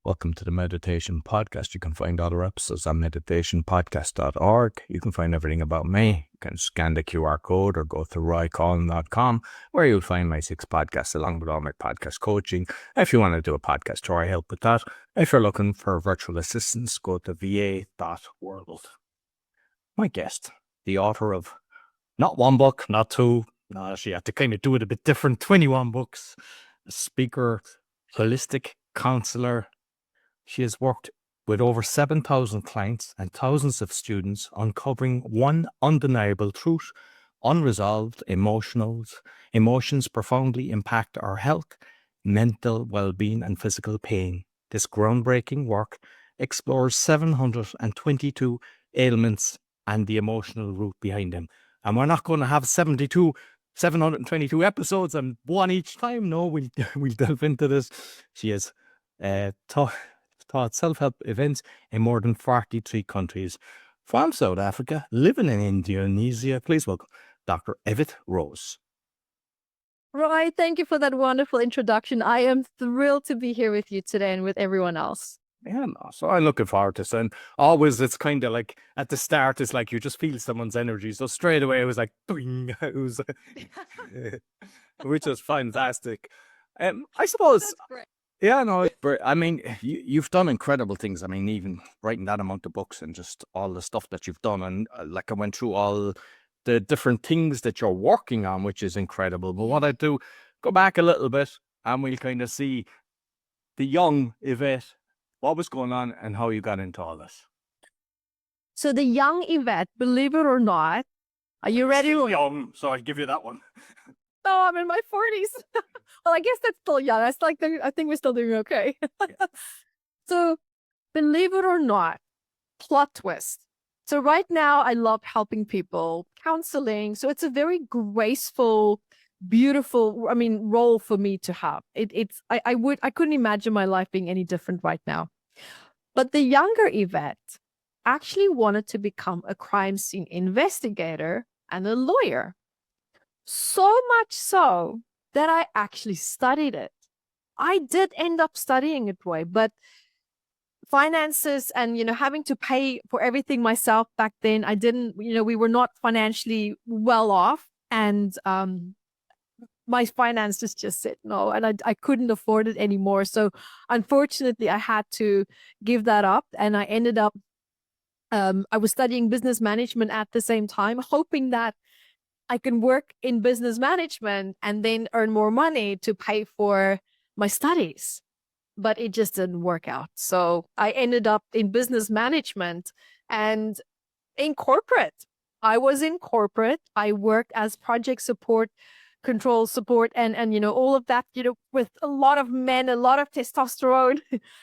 Welcome to the Meditation Podcast. You can find other episodes on meditationpodcast.org. You can find everything about me. You can scan the QR code or go to roycollin.com, where you'll find my 6 podcasts along with all my podcast coaching. If you want to do a podcast tour, I help with that. If you're looking for virtual assistance, go to va.world. My guest, the author of not one book, not two. No, she had to kind of do it a bit different. 21 books, a speaker, holistic counselor. She has worked with over 7,000 clients and thousands of students, uncovering one undeniable truth: unresolved emotions profoundly impact our health, mental well-being, and physical pain. This groundbreaking work explores 722 ailments and the emotional root behind them. And we're not going to have 722 episodes and one each time. No, we'll delve into this. She has taught self-help events in more than 43 countries. From South Africa, living in Indonesia, please welcome Dr. Evette Rose. Roy, thank you for that wonderful introduction. I am thrilled to be here with you today and with everyone else. Yeah, no, so I'm looking forward to this. And always it's kind of like at the start, it's like you just feel someone's energy. So straight away it was like, boing, it was, which is fantastic. I suppose. That's great. Yeah, no, I mean, you've done incredible things. I mean, even writing that amount of books and just all the stuff that you've done. And like I went through all the different things that you're working on, which is incredible. But what I do, go back a little bit and we'll kind of see the young Evette, what was going on and how you got into all this. So the young Evette, believe it or not, are you ready? Still young, so I'll give you that one. No, I'm in my 40s. Well, I guess that's still young. I think we're still doing okay. Yeah. So believe it or not, plot twist. So right now I love helping people, counseling. So it's a very graceful, beautiful, role for me to have. I couldn't imagine my life being any different right now. But the younger Evette actually wanted to become a crime scene investigator and a lawyer. So much so that I actually studied it. I did end up studying it, Roy, but finances and, having to pay for everything myself back then, I didn't, we were not financially well off, and my finances just said no, and I couldn't afford it anymore. So unfortunately, I had to give that up, and I ended up, I was studying business management at the same time, hoping that I can work in business management and then earn more money to pay for my studies. But it just didn't work out. So I ended up in business management and in corporate. I was in corporate. I worked as project support, control support, and all of that, with a lot of men, a lot of testosterone.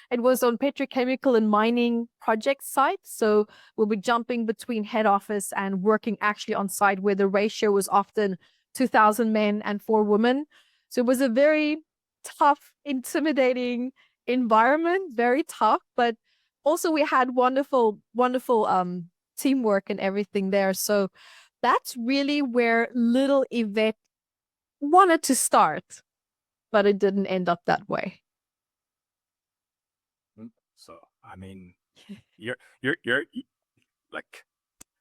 It was on petrochemical and mining project sites. So we'll be jumping between head office and working actually on site, where the ratio was often 2,000 men and 4 women. So it was a very tough, intimidating environment, very tough, but also we had wonderful teamwork and everything there. So that's really where little Evette wanted to start, but it didn't end up that way. So I mean, you're like,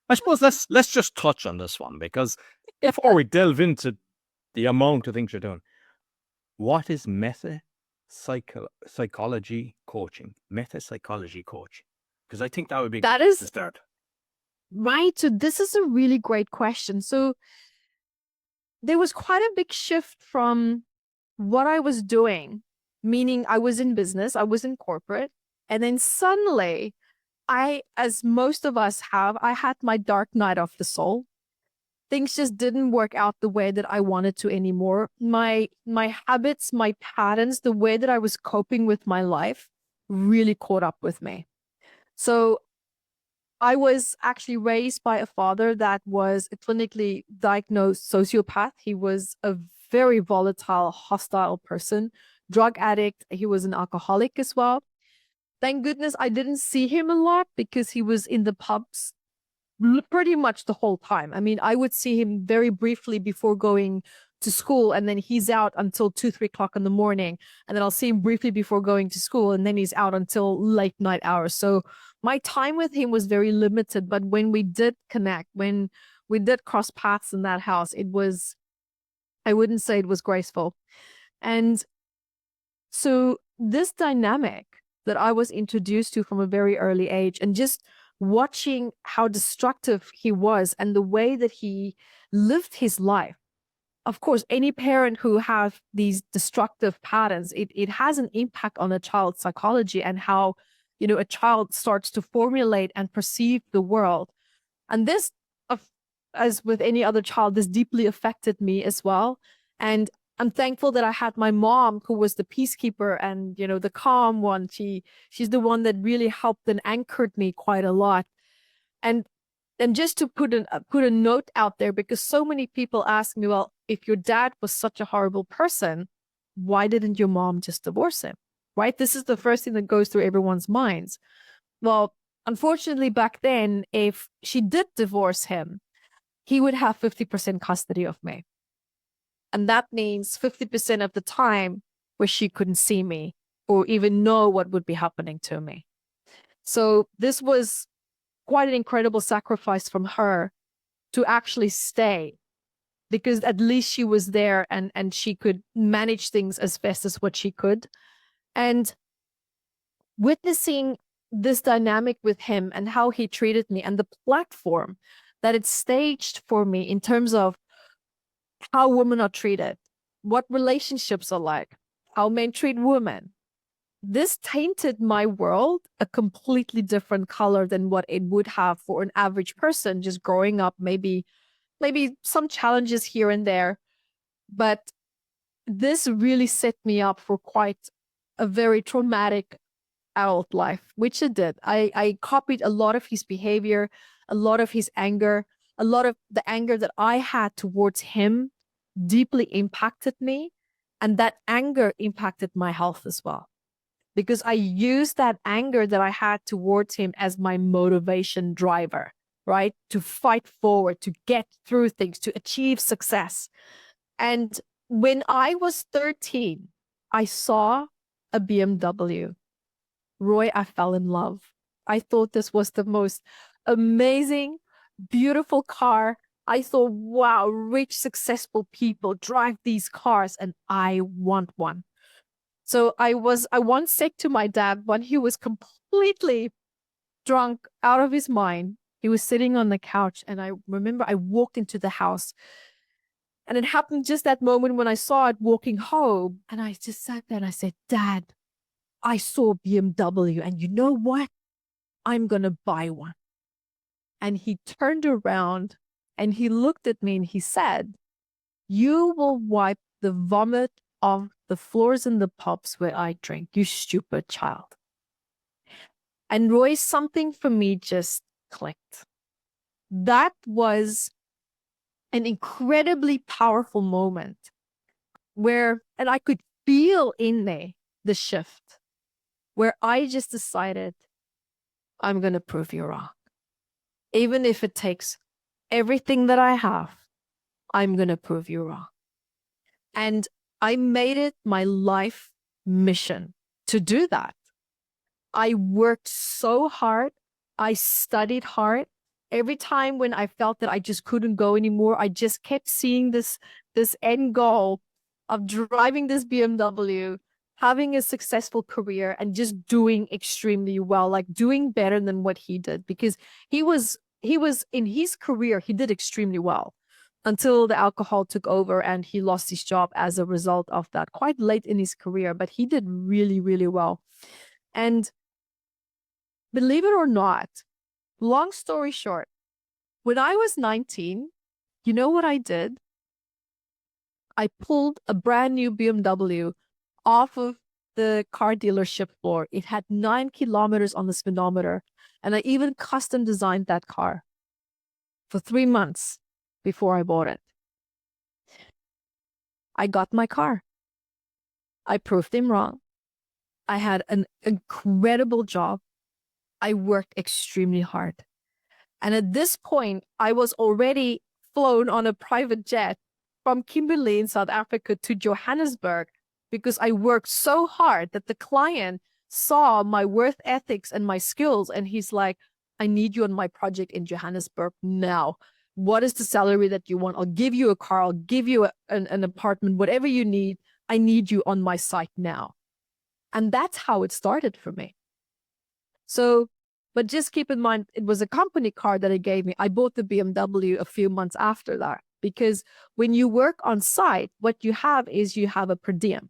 I suppose let's just touch on this one, because before we delve into the amount of things you're doing, what is metapsychology coaching? Metapsychology coaching, because I think that would be the start. Right. So this is a really great question. So there was quite a big shift from what I was doing, meaning I was in business, I was in corporate, and then suddenly as most of us have, I had my dark night of the soul. Things just didn't work out the way that I wanted to anymore. My habits, my patterns, the way that I was coping with my life really caught up with me. So I was actually raised by a father that was a clinically diagnosed sociopath. He was a very volatile, hostile person, drug addict. He was an alcoholic as well. Thank goodness I didn't see him a lot, because he was in the pubs pretty much the whole time. I mean, I would see him very briefly before going to school, and then he's out until 2, 3 o'clock in the morning. And then I'll see him briefly before going to school, and then he's out until late night hours. So my time with him was very limited. But when we did connect, when we did cross paths in that house, it was, I wouldn't say it was graceful. And so this dynamic that I was introduced to from a very early age, and just watching how destructive he was and the way that he lived his life. Of course, any parent who have these destructive patterns, it has an impact on a child's psychology and how, a child starts to formulate and perceive the world. And this, as with any other child, this deeply affected me as well. And I'm thankful that I had my mom, who was the peacekeeper and, the calm one. She's the one that really helped and anchored me quite a lot. And just to put a note out there, because so many people ask me, well, if your dad was such a horrible person, why didn't your mom just divorce him? Right? This is the first thing that goes through everyone's minds. Well, unfortunately, back then, if she did divorce him, he would have 50% custody of me. And that means 50% of the time where she couldn't see me or even know what would be happening to me. So this was quite an incredible sacrifice from her to actually stay, because at least she was there and she could manage things as best as what she could. And witnessing this dynamic with him and how he treated me and the platform that it staged for me in terms of how women are treated, what relationships are like, how men treat women. This tainted my world a completely different color than what it would have for an average person just growing up, maybe some challenges here and there. But this really set me up for quite a very traumatic adult life, which it did. I copied a lot of his behavior, a lot of his anger, a lot of the anger that I had towards him deeply impacted me. And that anger impacted my health as well, because I used that anger that I had towards him as my motivation driver, right? To fight forward, to get through things, to achieve success. And when I was 13, I saw a BMW. Roy, I fell in love. I thought this was the most amazing, beautiful car. I thought, wow, rich, successful people drive these cars and I want one. So I once said to my dad, when he was completely drunk out of his mind, he was sitting on the couch, and I remember I walked into the house, and it happened just that moment when I saw it walking home, and I just sat there and I said, Dad, I saw BMW, and you know what? I'm going to buy one. And he turned around and he looked at me and he said, you will wipe the vomit off the floors in the pubs where I drink, you stupid child. And Roy, something for me just clicked. That was an incredibly powerful moment where, and I could feel in there the shift, where I just decided, I'm going to prove you wrong. Even if it takes everything that I have, I'm going to prove you wrong. And I made it my life mission to do that. I worked so hard. I studied hard. Every time when I felt that I just couldn't go anymore, I just kept seeing this end goal of driving this BMW, having a successful career, and just doing extremely well, like doing better than what he did, because he was in his career, he did extremely well until the alcohol took over and he lost his job as a result of that quite late in his career, but he did really, really well. And believe it or not, long story short, when I was 19, you know what I did? I pulled a brand new BMW off of the car dealership floor. It had 9 kilometers on the speedometer, and I even custom designed that car for 3 months before I bought it. I got my car. I proved him wrong. I had an incredible job. I worked extremely hard. And at this point, I was already flown on a private jet from Kimberley in South Africa to Johannesburg because I worked so hard that the client saw my worth ethics and my skills. And he's like, I need you on my project in Johannesburg now. What is the salary that you want? I'll give you a car. I'll give you an apartment, whatever you need. I need you on my site now. And that's how it started for me. So, but just keep in mind, it was a company car that it gave me. I bought the BMW a few months after that, because when you work on site, what you have is you have a per diem,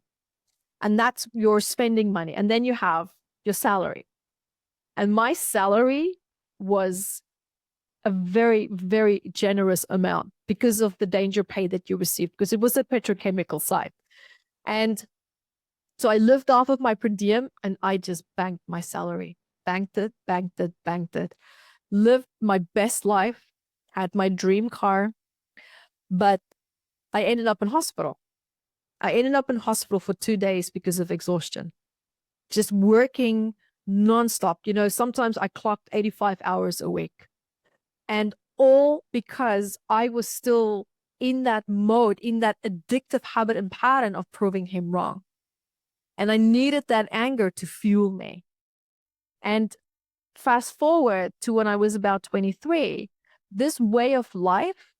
and that's your spending money. And then you have your salary. And my salary was a very, very generous amount because of the danger pay that you received, because it was a petrochemical site. And so I lived off of my per diem, and I just banked my salary. Banked it, lived my best life, had my dream car, but I ended up in hospital. I ended up in hospital for 2 days because of exhaustion, just working nonstop. You know, sometimes I clocked 85 hours a week, and all because I was still in that mode, in that addictive habit and pattern of proving him wrong. And I needed that anger to fuel me. And fast forward to when I was about 23, this way of life,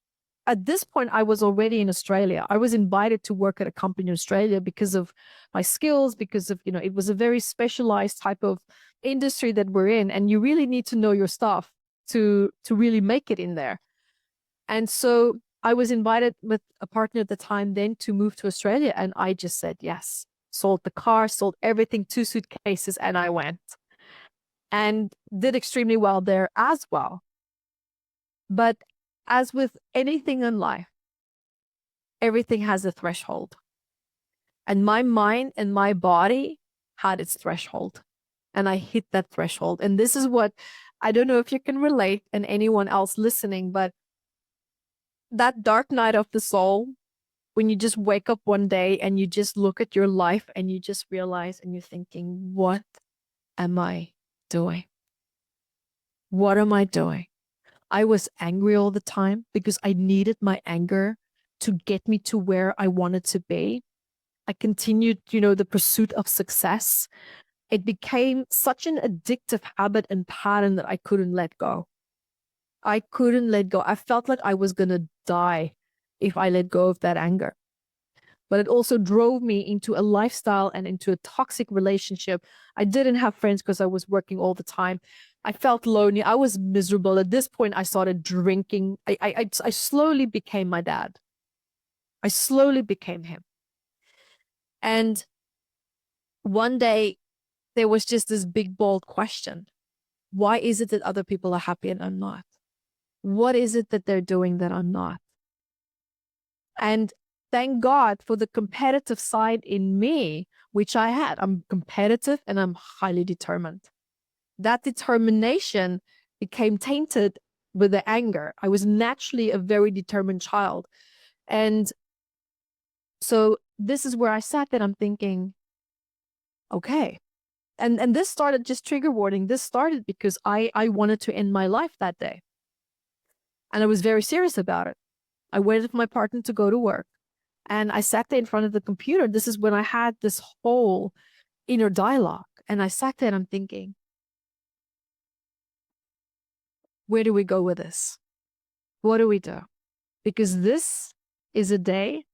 at this point, I was already in Australia. I was invited to work at a company in Australia because of my skills, because of, you know, it was a very specialized type of industry that we're in. And you really need to know your stuff to really make it in there. And so I was invited with a partner at the time then to move to Australia. And I just said yes, sold the car, sold everything, 2 suitcases, and I went. And did extremely well there as well. But as with anything in life, everything has a threshold. And my mind and my body had its threshold. And I hit that threshold. And this is what, I don't know if you can relate, and anyone else listening, but that dark night of the soul, when you just wake up one day and you just look at your life and you just realize and you're thinking, what am I doing? What am I doing? I was angry all the time because I needed my anger to get me to where I wanted to be. I continued, you know, the pursuit of success. It became such an addictive habit and pattern that I couldn't let go. I couldn't let go. I felt like I was going to die if I let go of that anger. But it also drove me into a lifestyle and into a toxic relationship. I didn't have friends because I was working all the time. I felt lonely. I was miserable. At this point, I started drinking. I slowly became my dad. I slowly became him. And one day, there was just this big, bold question. Why is it that other people are happy and I'm not? What is it that they're doing that I'm not? And thank God for the competitive side in me, which I had. I'm competitive and I'm highly determined. That determination became tainted with the anger. I was naturally a very determined child. And so this is where I sat there. I'm thinking, okay. And this started, just trigger warning, this started because I wanted to end my life that day. And I was very serious about it. I waited for my partner to go to work. And I sat there in front of the computer. This is when I had this whole inner dialogue. And I sat there and I'm thinking, where do we go with this? What do we do? Because this is a day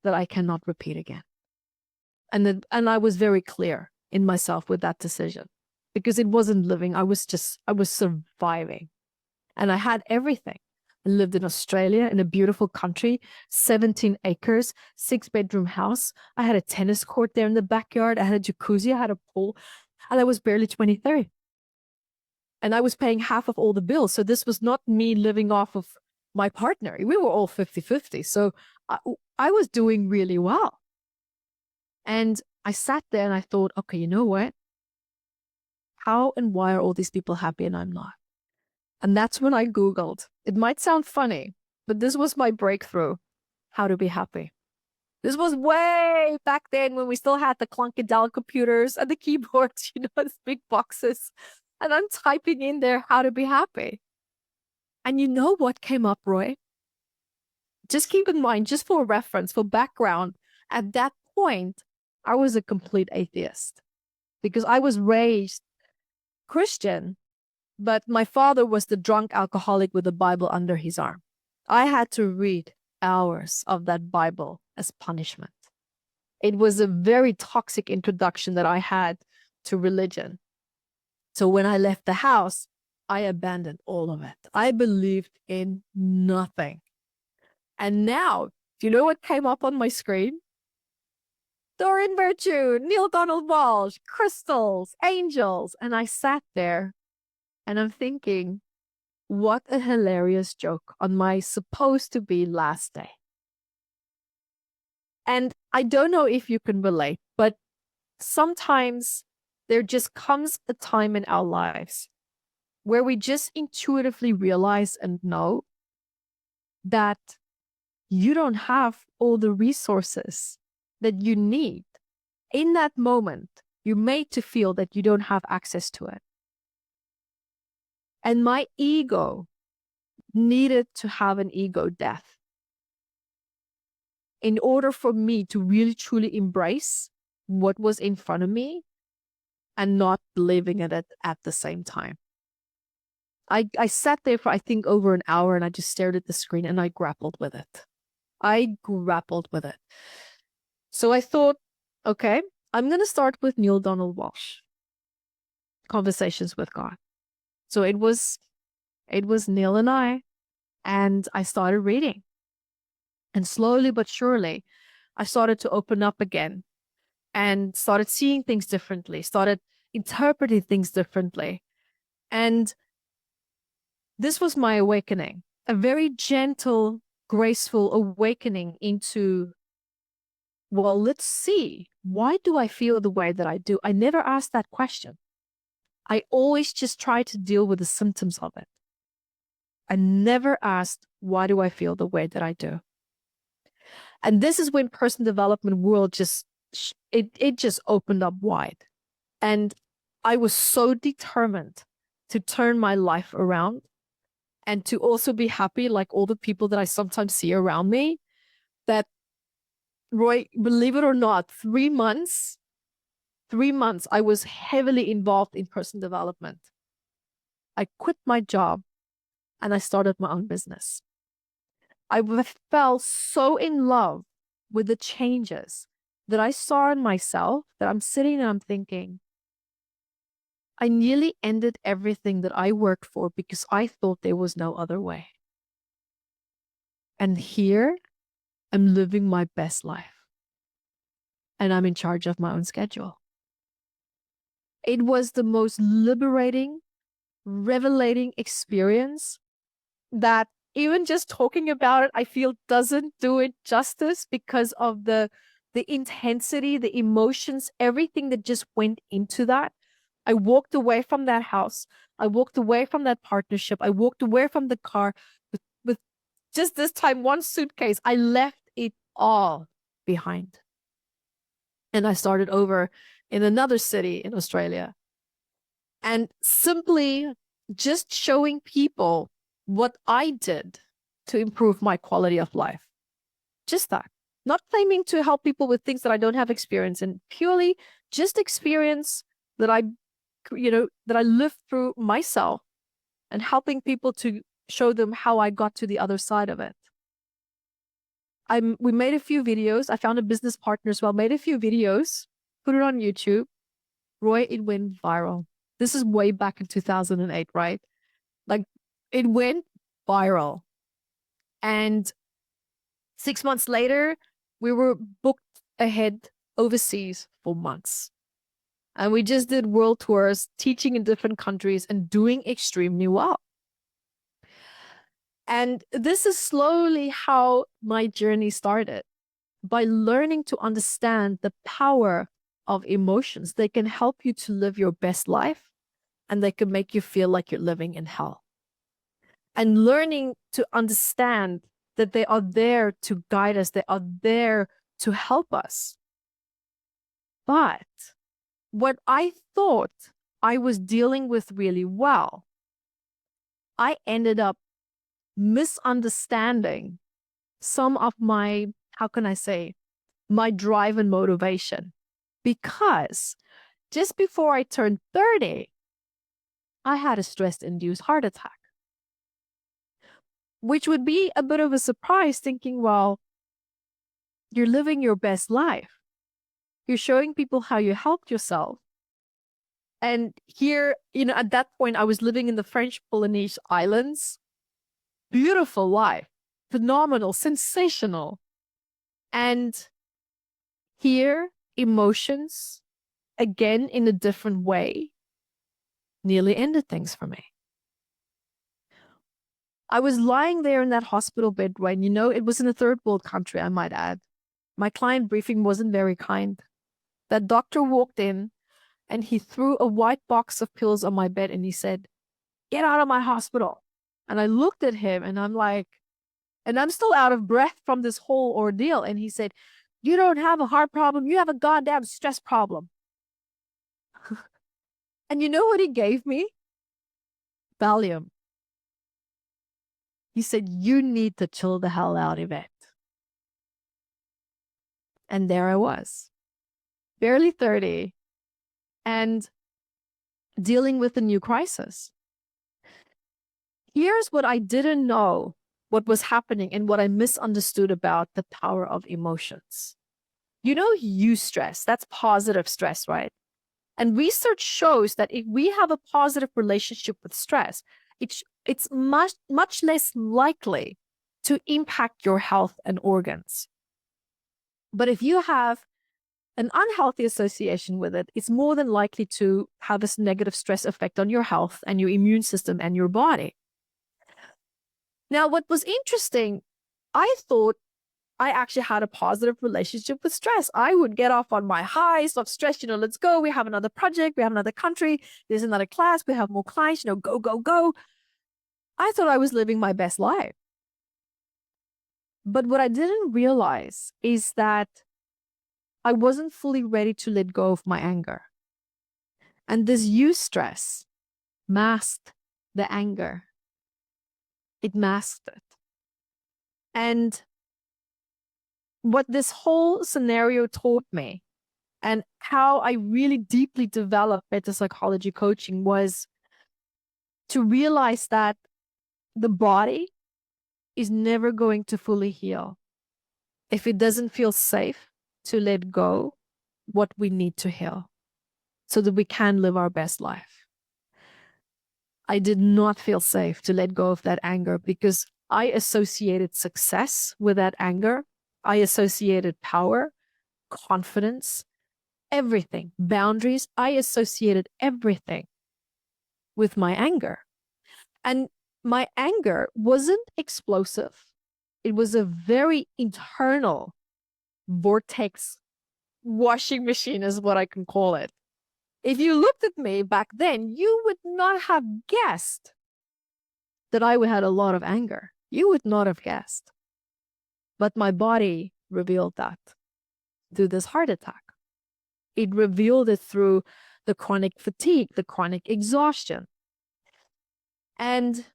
that I cannot repeat again. And I was very clear in myself with that decision, because it wasn't living. I was surviving. And I had everything. I lived in Australia in a beautiful country, 17 acres, 6-bedroom house. I had a tennis court there in the backyard. I had a jacuzzi. I had a pool. And I was barely 23. And I was paying half of all the bills. So this was not me living off of my partner. We were all 50-50. So I was doing really well. And I sat there and I thought, okay, you know what? How and why are all these people happy and I'm not? And that's when I Googled. It might sound funny, but this was my breakthrough. How to be happy. This was way back then when we still had the clunky Dell computers and the keyboards, you know, these big boxes. And I'm typing in there how to be happy. And you know what came up, Roy? just keep in mind, just for reference, for background, at that point, I was a complete atheist because I was raised Christian, but my father was the drunk alcoholic with the Bible under his arm. I had to read hours of that Bible as punishment. It was a very toxic introduction that I had to religion. So when I left the house, I abandoned all of it. I believed in nothing. And now, do you know what came up on my screen? Doreen Virtue, Neil Donald Walsh, crystals, angels. And I sat there and I'm thinking, what a hilarious joke on my supposed to be last day. And I don't know if you can relate, but sometimes there just comes a time in our lives where we just intuitively realize and know that you don't have all the resources that you need. In that moment, you're made to feel that you don't have access to it. And my ego needed to have an ego death in order for me to really truly embrace what was in front of me and not believing in it at the same time. I sat there for, I think, over an hour and I just stared at the screen and I grappled with it. So I thought, okay, I'm going to start with Neil Donald Walsh, Conversations with God. So it was Neil and I started reading. And slowly but surely, I started to open up again and started seeing things differently, started interpreting things differently. And this was my awakening, a very gentle, graceful awakening into, well, let's see, why do I feel the way that I do? I never asked that question. I always just tried to deal with the symptoms of it. I never asked, why do I feel the way that I do? And this is when personal development world just opened up wide. And I was so determined to turn my life around and to also be happy like all the people that I sometimes see around me, that, Roy, believe it or not, 3 months, I was heavily involved in personal development. I quit my job and I started my own business. I fell so in love with the changes that I saw in myself that I'm sitting and I'm thinking, I nearly ended everything that I worked for because I thought there was no other way. And here I'm living my best life. And I'm in charge of my own schedule. It was the most liberating, revelating experience that even just talking about it, I feel doesn't do it justice because of the intensity, the emotions, everything that just went into that. I walked away from that house. I walked away from that partnership. I walked away from the car with just this time one suitcase. I left it all behind. And I started over in another city in Australia. And simply just showing people what I did to improve my quality of life. Just that. Not claiming to help people with things that I don't have experience in, purely just experience that I lived through myself and helping people to show them how I got to the other side of it. We made a few videos. I found a business partner as well, made a few videos, put it on YouTube. Roy, it went viral. This is way back in 2008, right? Like, it went viral. And 6 months later, we were booked ahead overseas for months. And we just did world tours, teaching in different countries and doing extremely well. And this is slowly how my journey started, by learning to understand the power of emotions. They can help you to live your best life, and they can make you feel like you're living in hell. And learning to understand that they are there to guide us, they are there to help us. But what I thought I was dealing with really well, I ended up misunderstanding some of my, how can I say, my drive and motivation. Because just before I turned 30, I had a stress-induced heart attack, which would be a bit of a surprise, thinking, well, you're living your best life. You're showing people how you helped yourself. And here, at that point, I was living in the French Polynesia Islands. Beautiful life, phenomenal, sensational. And here, emotions, again, in a different way, nearly ended things for me. I was lying there in that hospital bed when, it was in a third world country, I might add. My client briefing wasn't very kind. That doctor walked in and he threw a white box of pills on my bed and he said, "Get out of my hospital." And I looked at him and I'm like, and I'm still out of breath from this whole ordeal. And he said, "You don't have a heart problem. You have a goddamn stress problem." And you know what he gave me? Valium. He said, "You need to chill the hell out, Evette." And there I was, barely 30, and dealing with a new crisis. Here's what I didn't know what was happening and what I misunderstood about the power of emotions. Eustress, that's positive stress, right? And research shows that if we have a positive relationship with stress, it's much less likely to impact your health and organs. But if you have an unhealthy association with it, it's more than likely to have this negative stress effect on your health and your immune system and your body. Now, what was interesting, I thought I actually had a positive relationship with stress. I would get off on my highs of stress, let's go. We have another project. We have another country. There's another class. We have more clients, go, go, go. I thought I was living my best life. But what I didn't realize is that I wasn't fully ready to let go of my anger. And this eustress masked the anger. It masked it. And what this whole scenario taught me and how I really deeply developed metapsychology coaching was to realize that the body is never going to fully heal if it doesn't feel safe to let go what we need to heal so that we can live our best life. I did not feel safe to let go of that anger because I associated success with that anger. I associated power, confidence, everything, boundaries. I associated everything with my anger. And my anger wasn't explosive. It was a very internal vortex washing machine is what I can call it. If you looked at me back then, you would not have guessed that I had a lot of anger. You would not have guessed. But my body revealed that through this heart attack. It revealed it through the chronic fatigue, the chronic exhaustion. And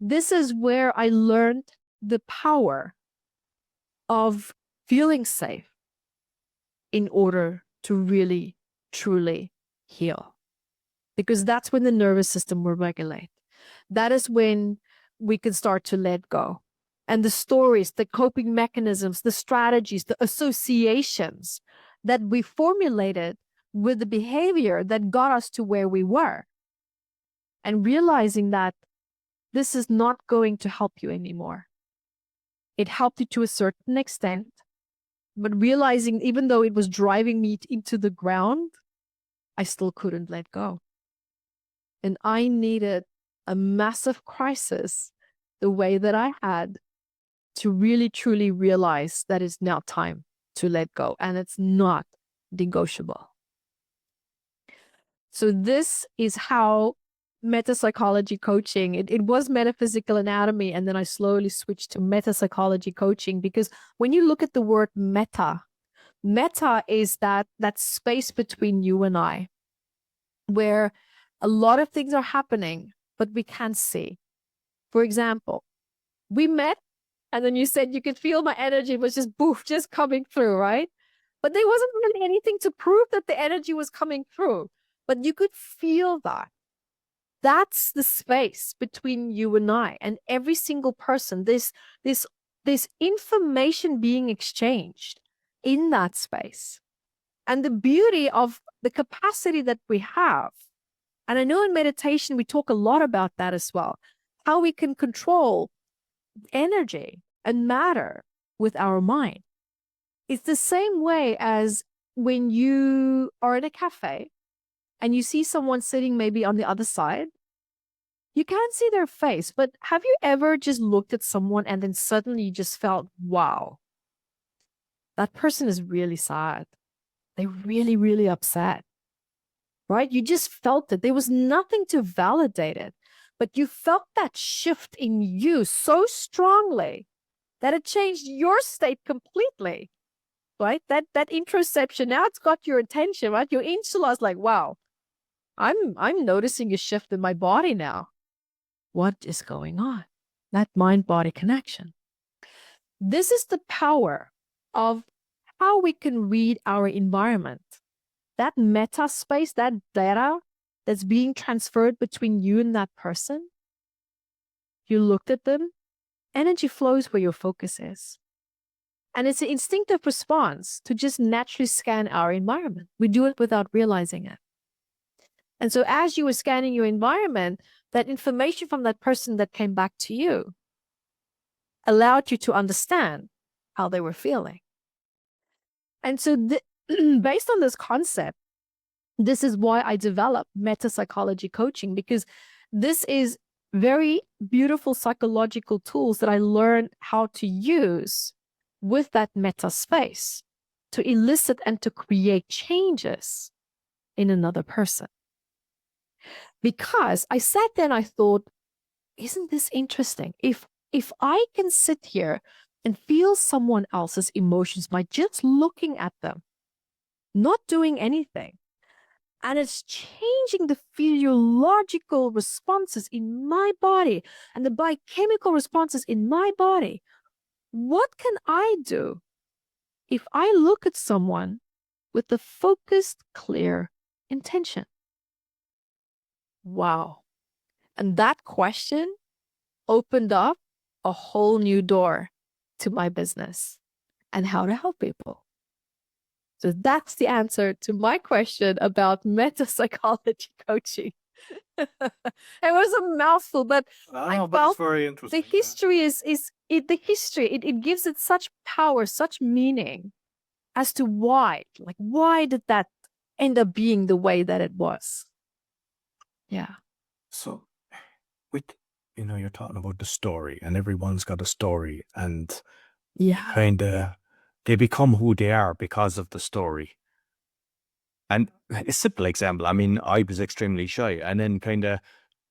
this is where I learned the power of feeling safe in order to really, truly heal. Because that's when the nervous system will regulate. That is when we can start to let go. And the stories, the coping mechanisms, the strategies, the associations that we formulated with the behavior that got us to where we were. And realizing that this is not going to help you anymore. It helped you to a certain extent, but realizing even though it was driving me into the ground, I still couldn't let go. And I needed a massive crisis the way that I had to really truly realize that it's now time to let go and it's not negotiable. So this is how metapsychology coaching, it was metaphysical anatomy, and then I slowly switched to metapsychology coaching, because when you look at the word meta is that space between you and I, where a lot of things are happening, but we can't see. For example, we met And then you said you could feel my energy was just boof, just coming through, right? But there wasn't really anything to prove that the energy was coming through. But you could feel that. That's the space between you and I and every single person. This information being exchanged in that space. And the beauty of the capacity that we have. And I know in meditation, we talk a lot about that as well, how we can control energy and matter with our mind. It's the same way as when you are in a cafe and you see someone sitting maybe on the other side. You can't see their face, but have you ever just looked at someone and then suddenly you just felt, wow, that person is really sad. They're really, really upset, right? You just felt it. There was nothing to validate it, but you felt that shift in you so strongly that it changed your state completely, right? That introspection, now it's got your attention, right? Your insula is like, wow, I'm noticing a shift in my body now. What is going on? That mind-body connection. This is the power of how we can read our environment. That meta space, that data that's being transferred between you and that person. You looked at them, energy flows where your focus is. And it's an instinctive response to just naturally scan our environment. We do it without realizing it. And so as you were scanning your environment, that information from that person that came back to you allowed you to understand how they were feeling. And so based on this concept, this is why I developed Metapsychology Coaching, because this is very beautiful psychological tools that I learned how to use with that meta space to elicit and to create changes in another person. Because I sat there and I thought, isn't this interesting? If I can sit here and feel someone else's emotions by just looking at them, not doing anything, and it's changing the physiological responses in my body and the biochemical responses in my body, what can I do if I look at someone with the focused, clear intention? Wow. And that question opened up a whole new door to my business and how to help people. So that's the answer to my question about metapsychology coaching. It was a mouthful, but I felt very interesting. the history it gives it such power, such meaning as to why did that end up being the way that it was? Yeah. So, you're talking about the story, and everyone's got a story, and Yeah. they become who they are because of the story. And a simple example, I mean, I was extremely shy, and then kind of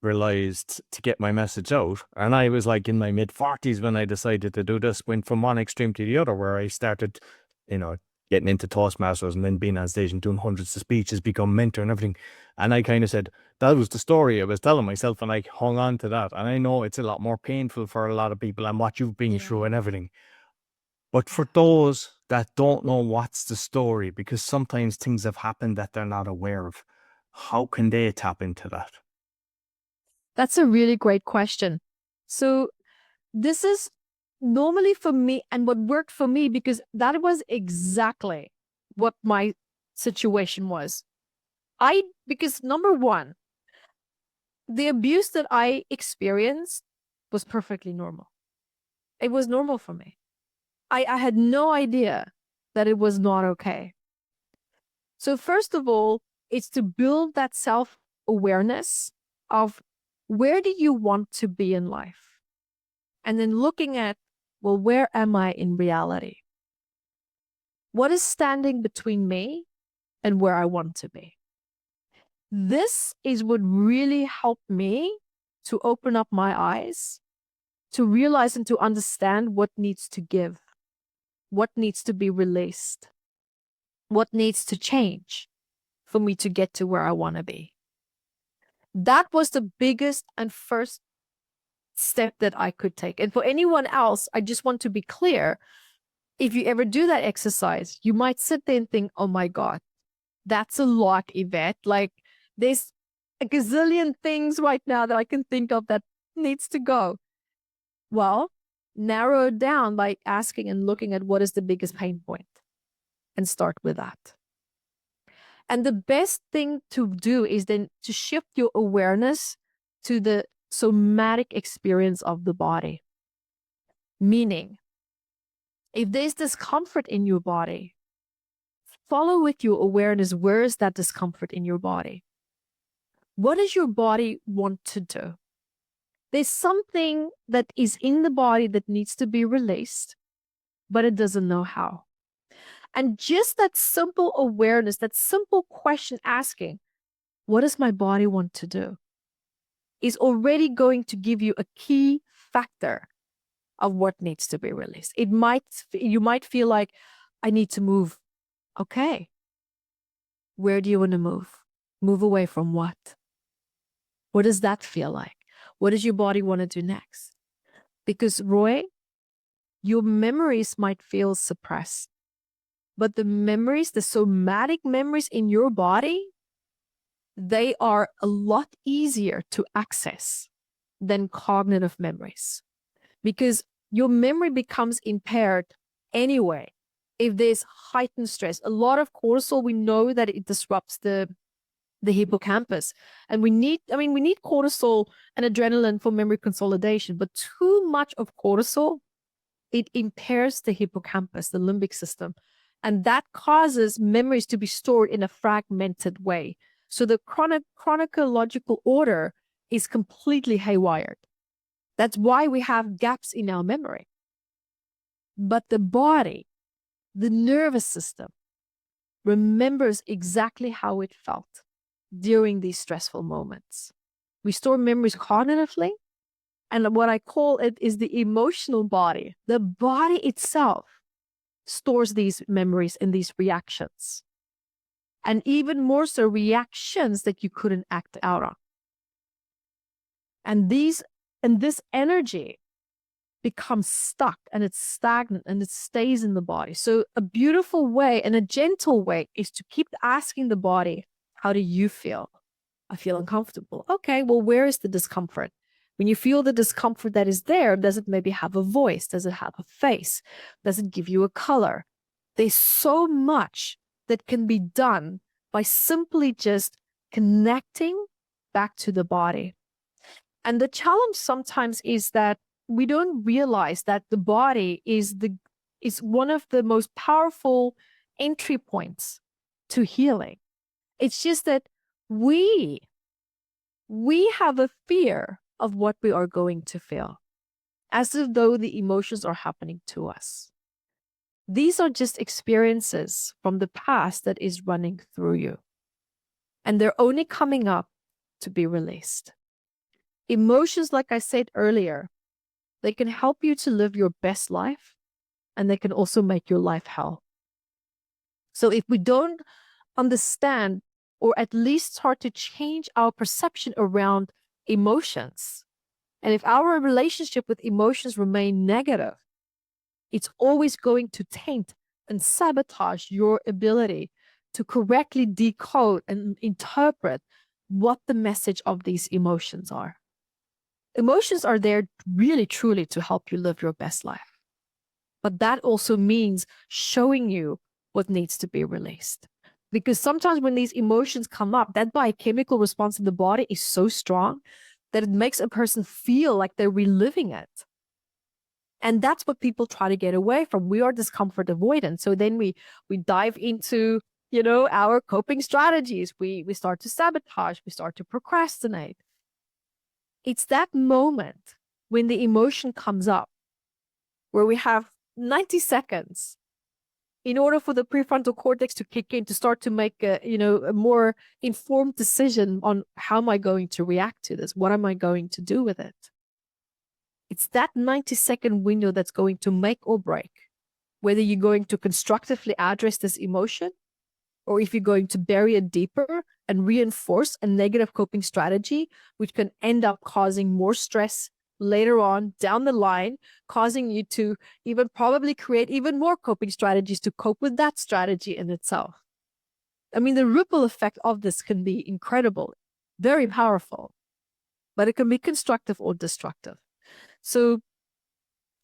realized to get my message out. And I was like in my mid-40s when I decided to do this, went from one extreme to the other, where I started, getting into Toastmasters and then being on stage and doing hundreds of speeches, become mentor and everything. And I kind of said, that was the story I was telling myself, and I hung on to that. And I know it's a lot more painful for a lot of people and what you've been through and everything. But for those that don't know what's the story, because sometimes things have happened that they're not aware of, how can they tap into that? That's a really great question. So this is normally for me and what worked for me, because that was exactly what my situation was. Because number one, the abuse that I experienced was perfectly normal. It was normal for me. I had no idea that it was not okay. So first of all, it's to build that self-awareness of where do you want to be in life? And then looking at, well, where am I in reality? What is standing between me and where I want to be? This is what really helped me to open up my eyes, to realize and to understand what needs to give, what needs to be released, what needs to change for me to get to where I want to be. That was the biggest and first step that I could take. And for anyone else, I just want to be clear. If you ever do that exercise, you might sit there and think, oh my God, that's a lot, Evette. Like there's a gazillion things right now that I can think of that needs to go. Well, narrow it down by asking and looking at what is the biggest pain point and start with that. And the best thing to do is then to shift your awareness to the somatic experience of the body. Meaning, if there's discomfort in your body, follow with your awareness, where is that discomfort in your body? What does your body want to do? There's something that is in the body that needs to be released, but it doesn't know how. And just that simple awareness, that simple question asking, what does my body want to do, is already going to give you a key factor of what needs to be released. You might feel like, I need to move. Okay. Where do you want to move? Move away from what? What does that feel like? What does your body want to do next? Because Roy, your memories might feel suppressed, but the memories, the somatic memories in your body, they are a lot easier to access than cognitive memories, because your memory becomes impaired anyway if there's heightened stress. A lot of cortisol, we know that it disrupts the hippocampus, and we need cortisol and adrenaline for memory consolidation, but too much of cortisol, it impairs the hippocampus, the limbic system, and that causes memories to be stored in a fragmented way. So the chronological order is completely haywired. That's why we have gaps in our memory. But the body, the nervous system, remembers exactly how it felt during these stressful moments. We store memories cognitively, and what I call it is the emotional body. The body itself stores these memories and these reactions, and even more so reactions that you couldn't act out on. And this energy becomes stuck, and it's stagnant, and it stays in the body. So a beautiful way and a gentle way is to keep asking the body, how do you feel? I feel uncomfortable. Okay, well, where is the discomfort? When you feel the discomfort that is there, does it maybe have a voice? Does it have a face? Does it give you a color? There's so much that can be done by simply just connecting back to the body. And the challenge sometimes is that we don't realize that the body is one of the most powerful entry points to healing. It's just that we have a fear of what we are going to feel, as if though the emotions are happening to us. These are just experiences from the past that is running through you, and they're only coming up to be released. Emotions, like I said earlier, they can help you to live your best life, and they can also make your life hell. So if we don't understand, or at least start to change our perception around emotions, and if our relationship with emotions remain negative, it's always going to taint and sabotage your ability to correctly decode and interpret what the message of these emotions are. Emotions are there really, truly to help you live your best life. But that also means showing you what needs to be released. Because sometimes when these emotions come up, that biochemical response in the body is so strong that it makes a person feel like they're reliving it. And that's what people try to get away from. We are discomfort avoidant. So then we dive into, our coping strategies. We start to sabotage. We start to procrastinate. It's that moment when the emotion comes up where we have 90 seconds in order for the prefrontal cortex to kick in, to start to make a more informed decision on how am I going to react to this? What am I going to do with it? It's that 90-second window that's going to make or break whether you're going to constructively address this emotion, or if you're going to bury it deeper and reinforce a negative coping strategy, which can end up causing more stress, later on down the line, causing you to even probably create even more coping strategies to cope with that strategy in itself. I mean, the ripple effect of this can be incredible, very powerful, but it can be constructive or destructive. So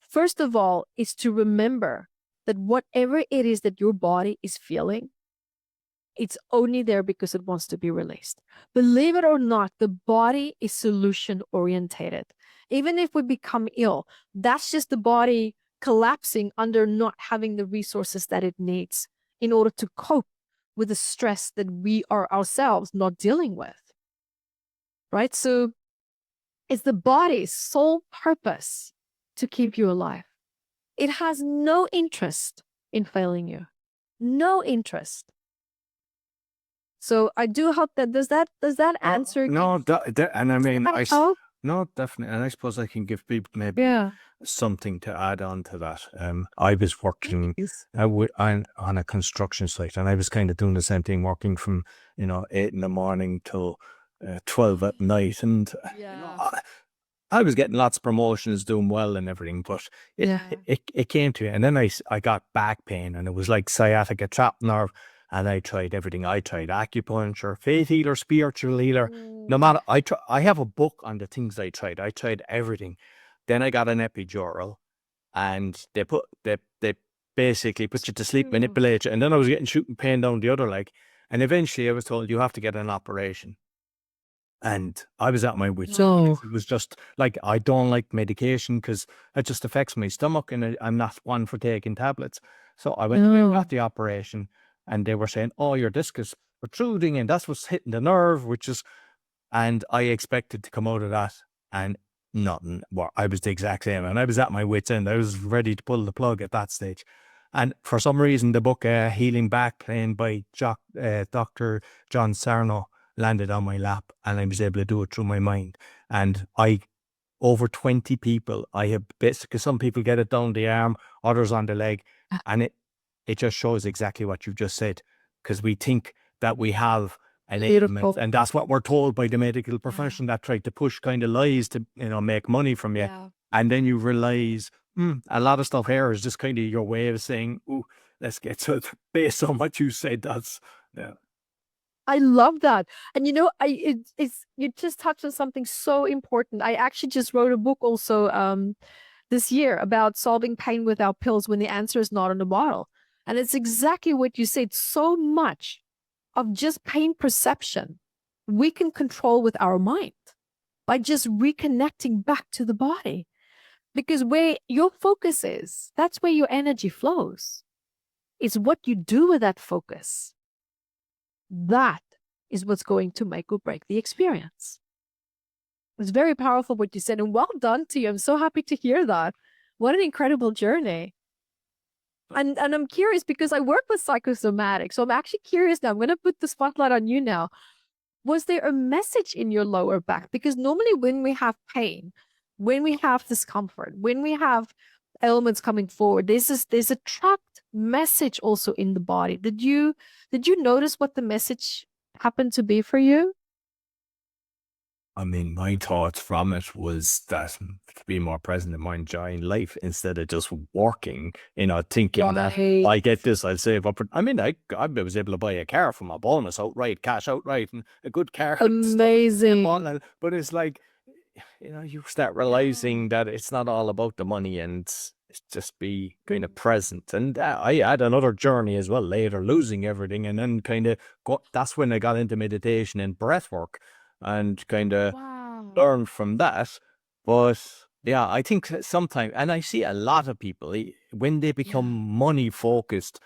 first of all, is to remember that whatever it is that your body is feeling, it's only there because it wants to be released. Believe it or not, the body is solution orientated. Even if we become ill, that's just the body collapsing under not having the resources that it needs in order to cope with the stress that we are ourselves not dealing with. Right? So it's the body's sole purpose to keep you alive. It has no interest in failing you. No interest. So I do hope that does that answer? No, and I mean, Oh, no, definitely, and I suppose I can give people maybe yeah. something to add on to that. I was working on a construction site, and I was kind of doing the same thing, working from 8 in the morning till 12 at night, and I was getting lots of promotions, doing well and everything, but it came to it. And then I got back pain, and it was like sciatica, trapped nerve. And I tried everything. I tried acupuncture, faith healer, spiritual healer. No matter, I have a book on the things I tried. I tried everything. Then I got an epidural, and they basically put you to sleep, manipulate you. And then I was getting shooting pain down the other leg. And eventually I was told, you have to get an operation. And I was at my wit's end. It was just like, I don't like medication because it just affects my stomach, and I'm not one for taking tablets. So I went and got the operation, and they were saying, oh, your disc is protruding, and that's what's hitting the nerve, and I expected to come out of that and nothing. Well, I was the exact same, and I was at my wit's end. I was ready to pull the plug at that stage. And for some reason, the book Healing Back Pain by Dr. John Sarno landed on my lap, and I was able to do it through my mind. And over 20 people, I have basically, some people get it down the arm, others on the leg, and it just shows exactly what you've just said, because we think that we have an ailment, and that's what we're told by the medical profession that tried to push kind of lies to make money from you. And then you realize a lot of stuff here is just kind of your way of saying, "Ooh, let's get to it." Based on what you said, that's I love that. And you just touched on something so important. I actually just wrote a book also this year about solving pain without pills when the answer is not in the bottle. And it's exactly what you said. So much of just pain perception we can control with our mind by just reconnecting back to the body. Because where your focus is, that's where your energy flows. It's what you do with that focus. That is what's going to make or break the experience. It's very powerful what you said, and well done to you. I'm so happy to hear that. What an incredible journey. And I'm curious because I work with psychosomatics, so I'm actually curious now. I'm going to put the spotlight on you now. Was there a message in your lower back? Because normally when we have pain, when we have discomfort, when we have ailments coming forward, there's a trapped message also in the body. Did you notice what the message happened to be for you? I mean, my thoughts from it was that to be more present in my enjoying life instead of just working, thinking that I get this, I'll save up. I mean, I was able to buy a car from a bonus outright, cash outright, and a good car. Amazing. But it's like, you start realizing that it's not all about the money, and it's just be kind of present. And I had another journey as well later, losing everything, and then kind of that's when I got into meditation and breath work, and kind of learned from that. But yeah, I think sometimes, and I see a lot of people when they become money focused,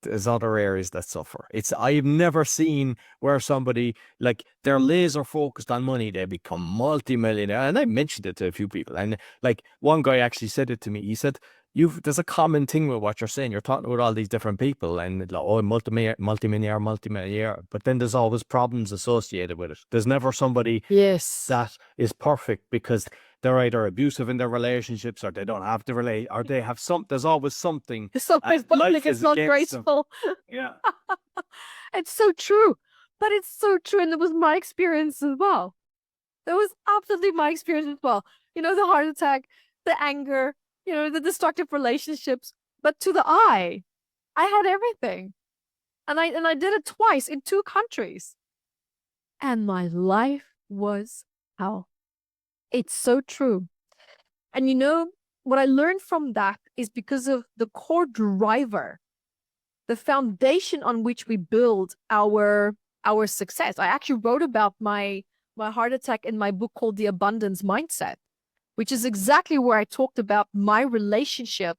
there's other areas that suffer. I've never seen where somebody, like, they're laser focused on money, they become multi-millionaire. And I mentioned it to a few people, and like one guy actually said it to me. He said, there's a common thing with what you're saying. You're talking with all these different people, and like, oh, multimillionaire, but then there's always problems associated with it. There's never somebody that is perfect, because they're either abusive in their relationships, or they don't have the or they have there's always something. Something public is not graceful. Yeah. It's so true. But it's so true. And it was my experience as well. That was absolutely my experience as well. the heart attack, the anger, the destructive relationships. But to the eye, I had everything. And I did it twice in 2 countries. And my life was hell. It's so true. And what I learned from that is because of the core driver, the foundation on which we build our success. I actually wrote about my heart attack in my book called The Abundance Mindset, which is exactly where I talked about my relationship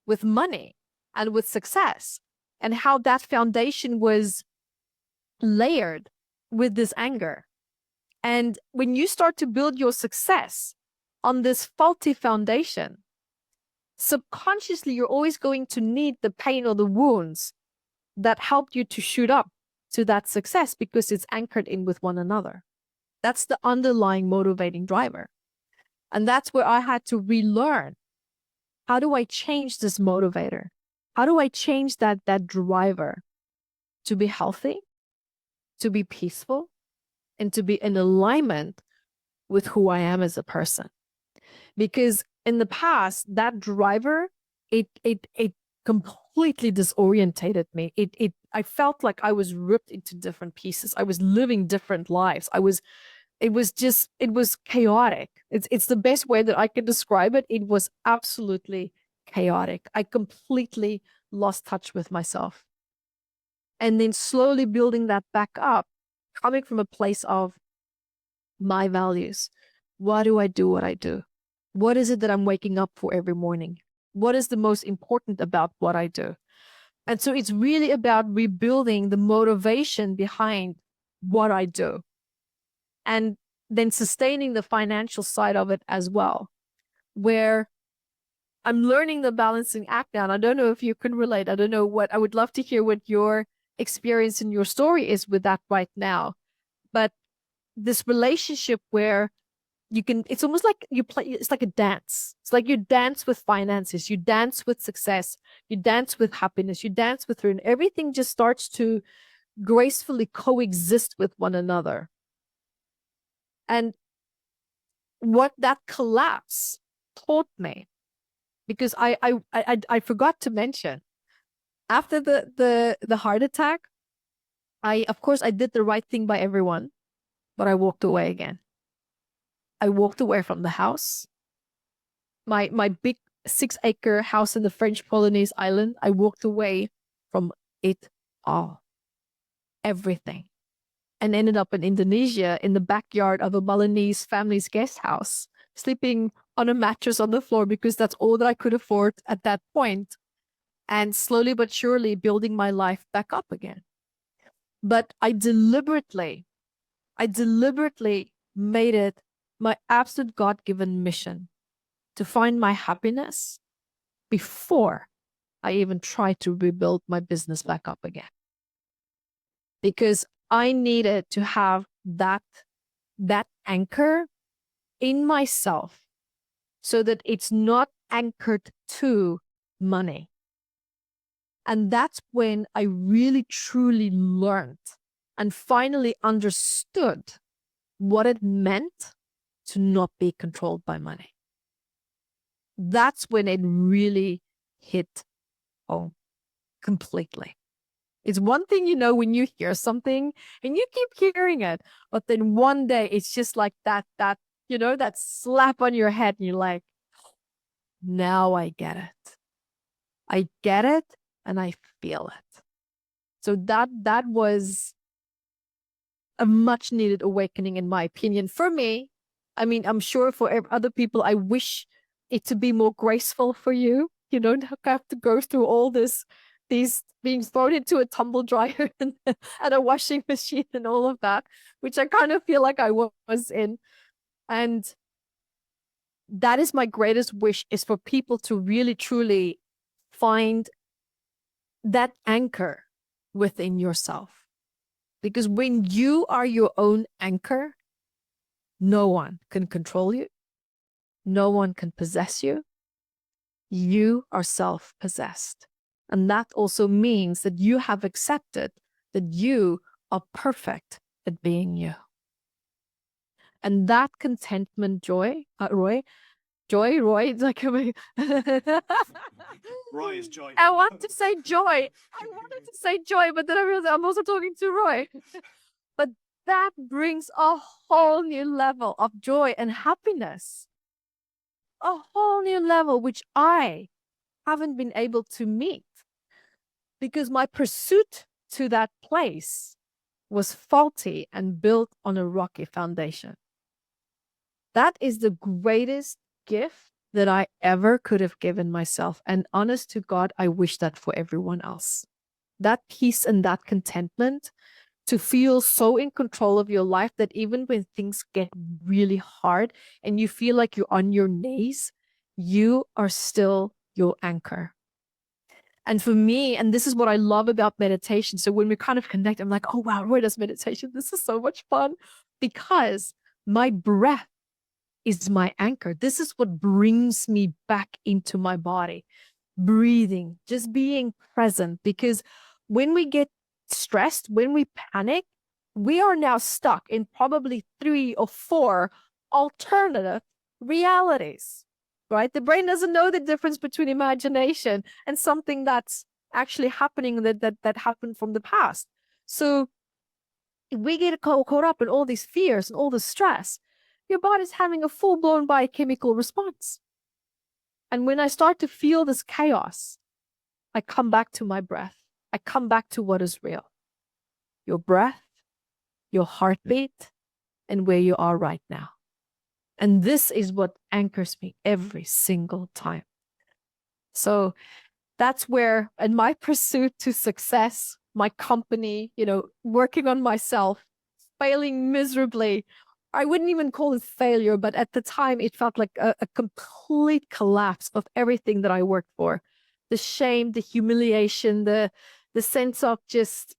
with money and with success, and how that foundation was layered with this anger. And when you start to build your success on this faulty foundation, subconsciously, you're always going to need the pain or the wounds that helped you to shoot up to that success because it's anchored in with one another. That's the underlying motivating driver. And that's where I had to relearn. How do I change this motivator? How do I change that driver to be healthy, to be peaceful, and to be in alignment with who I am as a person? Because in the past, that driver, it completely disorientated me. I felt like I was ripped into different pieces. I was living different lives. It was chaotic. It's the best way that I could describe it. It was absolutely chaotic. I completely lost touch with myself. And then slowly building that back up, coming from a place of my values. Why do I do what I do? What is it that I'm waking up for every morning? What is the most important about what I do? And so it's really about rebuilding the motivation behind what I do, and then sustaining the financial side of it as well, where I'm learning the balancing act now. And I don't know if you can relate. I don't know I would love to hear what your experience and your story is with that right now. But this relationship where it's almost like it's like a dance. It's like you dance with finances, you dance with success, you dance with happiness, you dance with ruin. Everything just starts to gracefully coexist with one another. And what that collapse taught me, because I forgot to mention, after the heart attack, of course I did the right thing by everyone, but I walked away again. I walked away from the house. My big 6-acre house in the French Polynesian island, I walked away from it all. Everything. And ended up in Indonesia in the backyard of a Balinese family's guest house, sleeping on a mattress on the floor because that's all that I could afford at that point. And slowly but surely building my life back up again. But I deliberately made it my absolute God-given mission to find my happiness before I even tried to rebuild my business back up again. Because I needed to have that anchor in myself so that it's not anchored to money. And that's when I really, truly learned and finally understood what it meant to not be controlled by money. That's when it really hit home completely. It's one thing, when you hear something and you keep hearing it, but then one day it's just like that slap on your head and you're like, now I get it. I get it and I feel it. So that was a much needed awakening, in my opinion. For me, I mean, I'm sure for other people, I wish it to be more graceful for you. You don't have to go through all these being thrown into a tumble dryer and a washing machine and all of that, which I kind of feel like I was in. And that is my greatest wish, is for people to really, truly find that anchor within yourself. Because when you are your own anchor, no one can control you. No one can possess you. You are self-possessed. And that also means that you have accepted that you are perfect at being you. And that contentment, Roy, it's like, Roy is joy. I want to say joy. I wanted to say joy, but then I realized I'm also talking to Roy. But that brings a whole new level of joy and happiness. A whole new level, which I haven't been able to meet because my pursuit to that place was faulty and built on a rocky foundation. That is the greatest gift that I ever could have given myself. And honest to God, I wish that for everyone else. That peace and that contentment to feel so in control of your life that even when things get really hard and you feel like you're on your knees, you are still your anchor. And for me, and this is what I love about meditation. So when we kind of connect, I'm like, oh, wow, Roy does meditation. This is so much fun because my breath is my anchor. This is what brings me back into my body. Breathing, just being present. Because when we get stressed, when we panic, we are now stuck in probably 3 or 4 alternative realities, right? The brain doesn't know the difference between imagination and something that's actually happening that happened from the past. So if we get caught up in all these fears and all the stress, your body's having a full-blown biochemical response. And when I start to feel this chaos, I come back to my breath. I come back to what is real. Your breath, your heartbeat, and where you are right now. And this is what anchors me every single time. So that's where, in my pursuit to success, my company, working on myself, failing miserably, I wouldn't even call it failure, but at the time it felt like a complete collapse of everything that I worked for. The shame, the humiliation, the sense of just,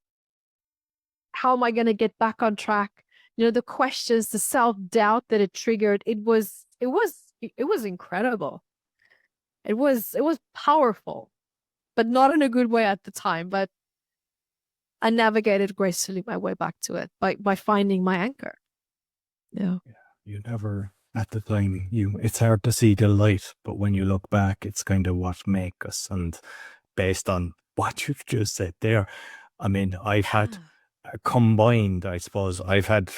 how am I going to get back on track? The questions, the self-doubt that it triggered, it was incredible. It was powerful, but not in a good way at the time. But I navigated gracefully my way back to it by finding my anchor. Yeah. You never, at the time, it's hard to see the light, but when you look back, it's kind of what makes us. And based on what you've just said there, I mean, I've had combined, I suppose, I've had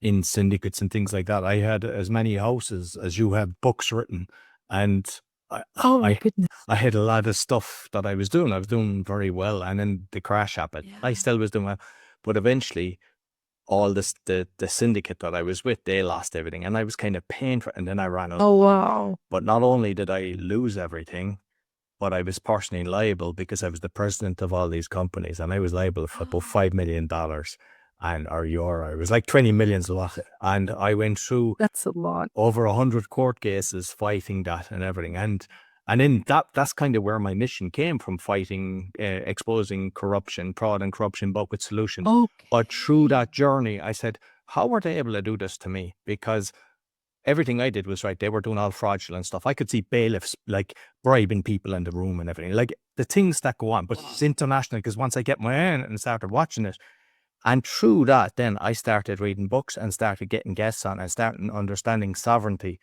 in syndicates and things like that, I had as many houses as you have books written. And Oh my goodness. I had a lot of stuff that I was doing. I was doing very well. And then the crash happened. I still was doing well. But eventually, all this, the syndicate that I was with, they lost everything. And I was kind of paying for it. And then I ran out. Oh, wow. But not only did I lose everything, but I was personally liable because I was the president of all these companies. And I was liable for about $5 million or euro. It was like 20 million zloty. And I went through That's a lot. over 100 court cases fighting that and everything. And then that's kind of where my mission came from, fighting, exposing corruption, fraud and corruption, but with solutions. Okay. But through that journey, I said, how were they able to do this to me? Because everything I did was right. They were doing all fraudulent stuff. I could see bailiffs like bribing people in the room and everything, like the things that go on. But it's international because once I get my own and started watching it, and through that, then I started reading books and started getting guests on and starting understanding sovereignty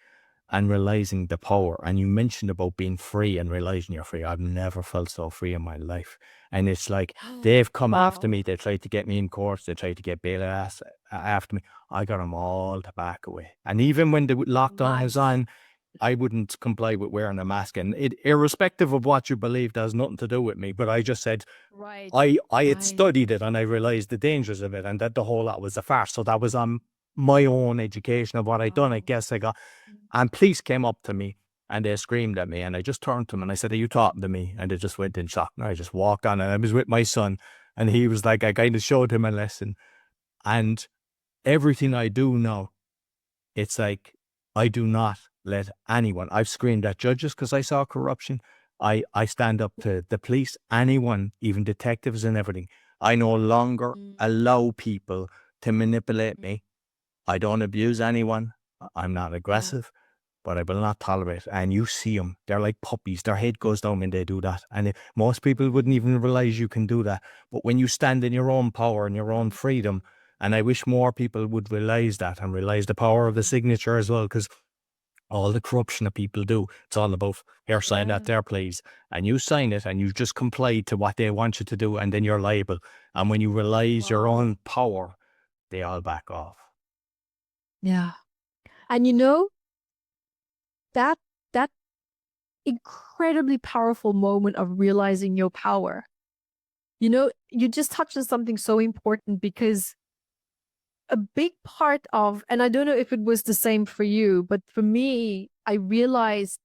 and realizing the power. And you mentioned about being free and realizing you're free. I've never felt so free in my life. And it's like they've come after me. They tried to get me in court. They tried to get bailiffs after me. I got them all to back away. And even when the lockdown was on, I wouldn't comply with wearing a mask. And it, irrespective of what you believe, has nothing to do with me. But I just said, I had studied it and I realized the dangers of it and that the whole lot was a farce. So that was on my own education of what I'd done. I guess I got, and police came up to me and they screamed at me and I just turned to them and I said, are you talking to me? And they just went in shock. And I just walked on and I was with my son and he was like, I kind of showed him a lesson. And everything I do now, it's like, I do not let anyone, I've screamed at judges because I saw corruption. I stand up to the police, anyone, even detectives and everything. I no longer allow people to manipulate me. I don't abuse anyone. I'm not aggressive, but I will not tolerate. And you see them, they're like puppies. Their head goes down when they do that. And most people wouldn't even realize you can do that. But when you stand in your own power and your own freedom And I wish more people would realize that and realize the power of the signature as well, because all the corruption that people do, it's all about, here, sign that there, please. And you sign it and you just comply to what they want you to do, and then you're liable. And when you realize your own power, they all back off. Yeah. And you know, that incredibly powerful moment of realizing your power, you know, you just touched on something so important, because a big part of, and I don't know if it was the same for you, but for me, I realized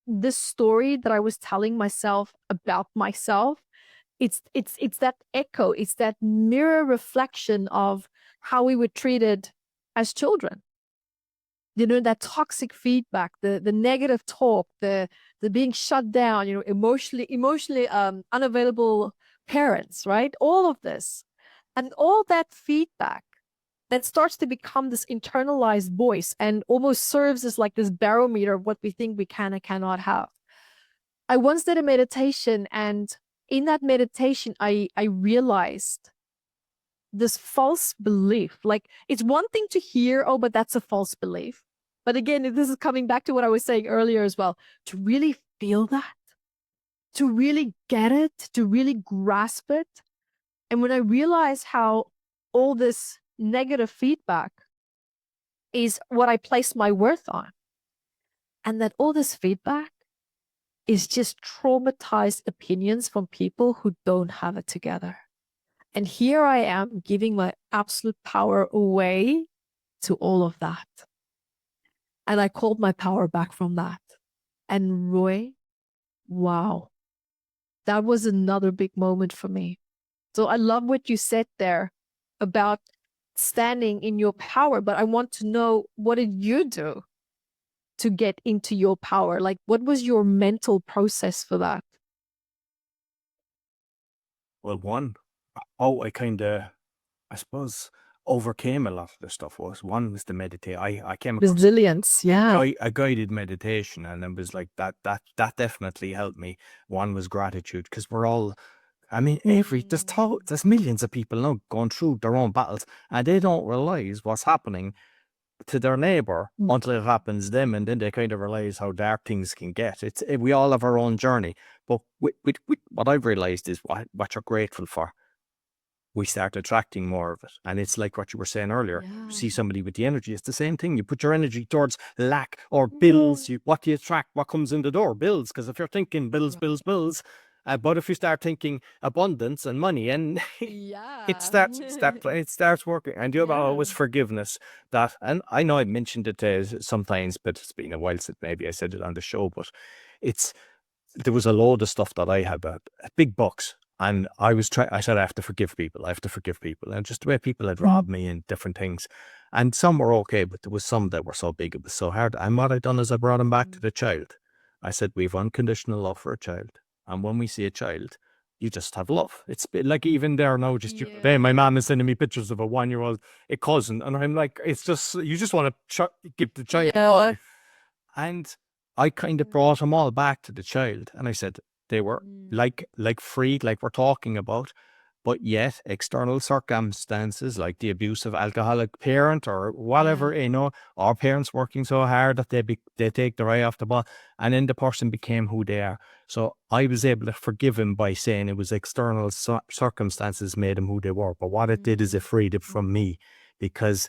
this story that I was telling myself about myself, it's that echo, it's that mirror reflection of how we were treated as children. You know, that toxic feedback, the negative talk, the being shut down, you know, emotionally unavailable parents, right? All of this. And all that feedback that starts to become this internalized voice and almost serves as like this barometer of what we think we can and cannot have. I once did a meditation, and in that meditation, I realized this false belief. Like, it's one thing to hear, oh, but that's a false belief. But again, this is coming back to what I was saying earlier as well. To really feel that, to really get it, to really grasp it. And when I realized how all this negative feedback is what I place my worth on, and that all this feedback is just traumatized opinions from people who don't have it together. And here I am giving my absolute power away to all of that. And I called my power back from that. And Roy, wow, that was another big moment for me. So I love what you said there about standing in your power, but I want to know, what did you do to get into your power? Like, what was your mental process for that? Well, I suppose, overcame a lot of the stuff. One was the meditate. I came across Resilience, yeah. a guided meditation, and it was like that definitely helped me. One was gratitude, because we're all, I mean, there's millions of people now going through their own battles, and they don't realize what's happening to their neighbor until it happens to them, and then they kind of realize how dark things can get. We all have our own journey, but with what I've realized is what you're grateful for, we start attracting more of it. And it's like what you were saying earlier. You see somebody with the energy, it's the same thing. You put your energy towards lack or bills. What do you attract? What comes in the door? Bills. Because if you're thinking bills, but if you start thinking abundance and money, and it starts working. And the other always forgiveness. And I know I mentioned it sometimes, but it's been a while since maybe I said it on the show. But there was a load of stuff that I had, big bucks. And I said, I have to forgive people. And just the way people had robbed me and different things. And some were okay, but there was some that were so big, it was so hard. And what I done is I brought him back to the child. I said, we have unconditional love for a child. And when we see a child, you just have love. It's like, even there now, today, my mom is sending me pictures of a 1-year-old, a cousin. And I'm like, it's just, you just want to give the child. And I kind of brought them all back to the child. And I said, they were like freed, like we're talking about, but yet external circumstances like the abuse of alcoholic parent or whatever, our parents working so hard that they take their eye off the ball, and then the person became who they are. So I was able to forgive him by saying it was external circumstances made them who they were. But what it did is it freed it from me, because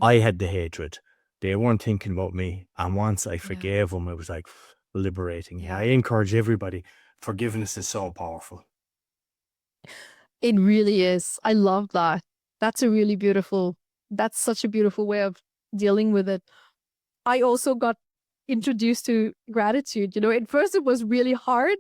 I had the hatred. They weren't thinking about me. And once I forgave them, it was like liberating. I encourage everybody. Forgiveness is so powerful. It really is. I love that. That's such a beautiful way of dealing with it. I also got introduced to gratitude. You know, at first it was really hard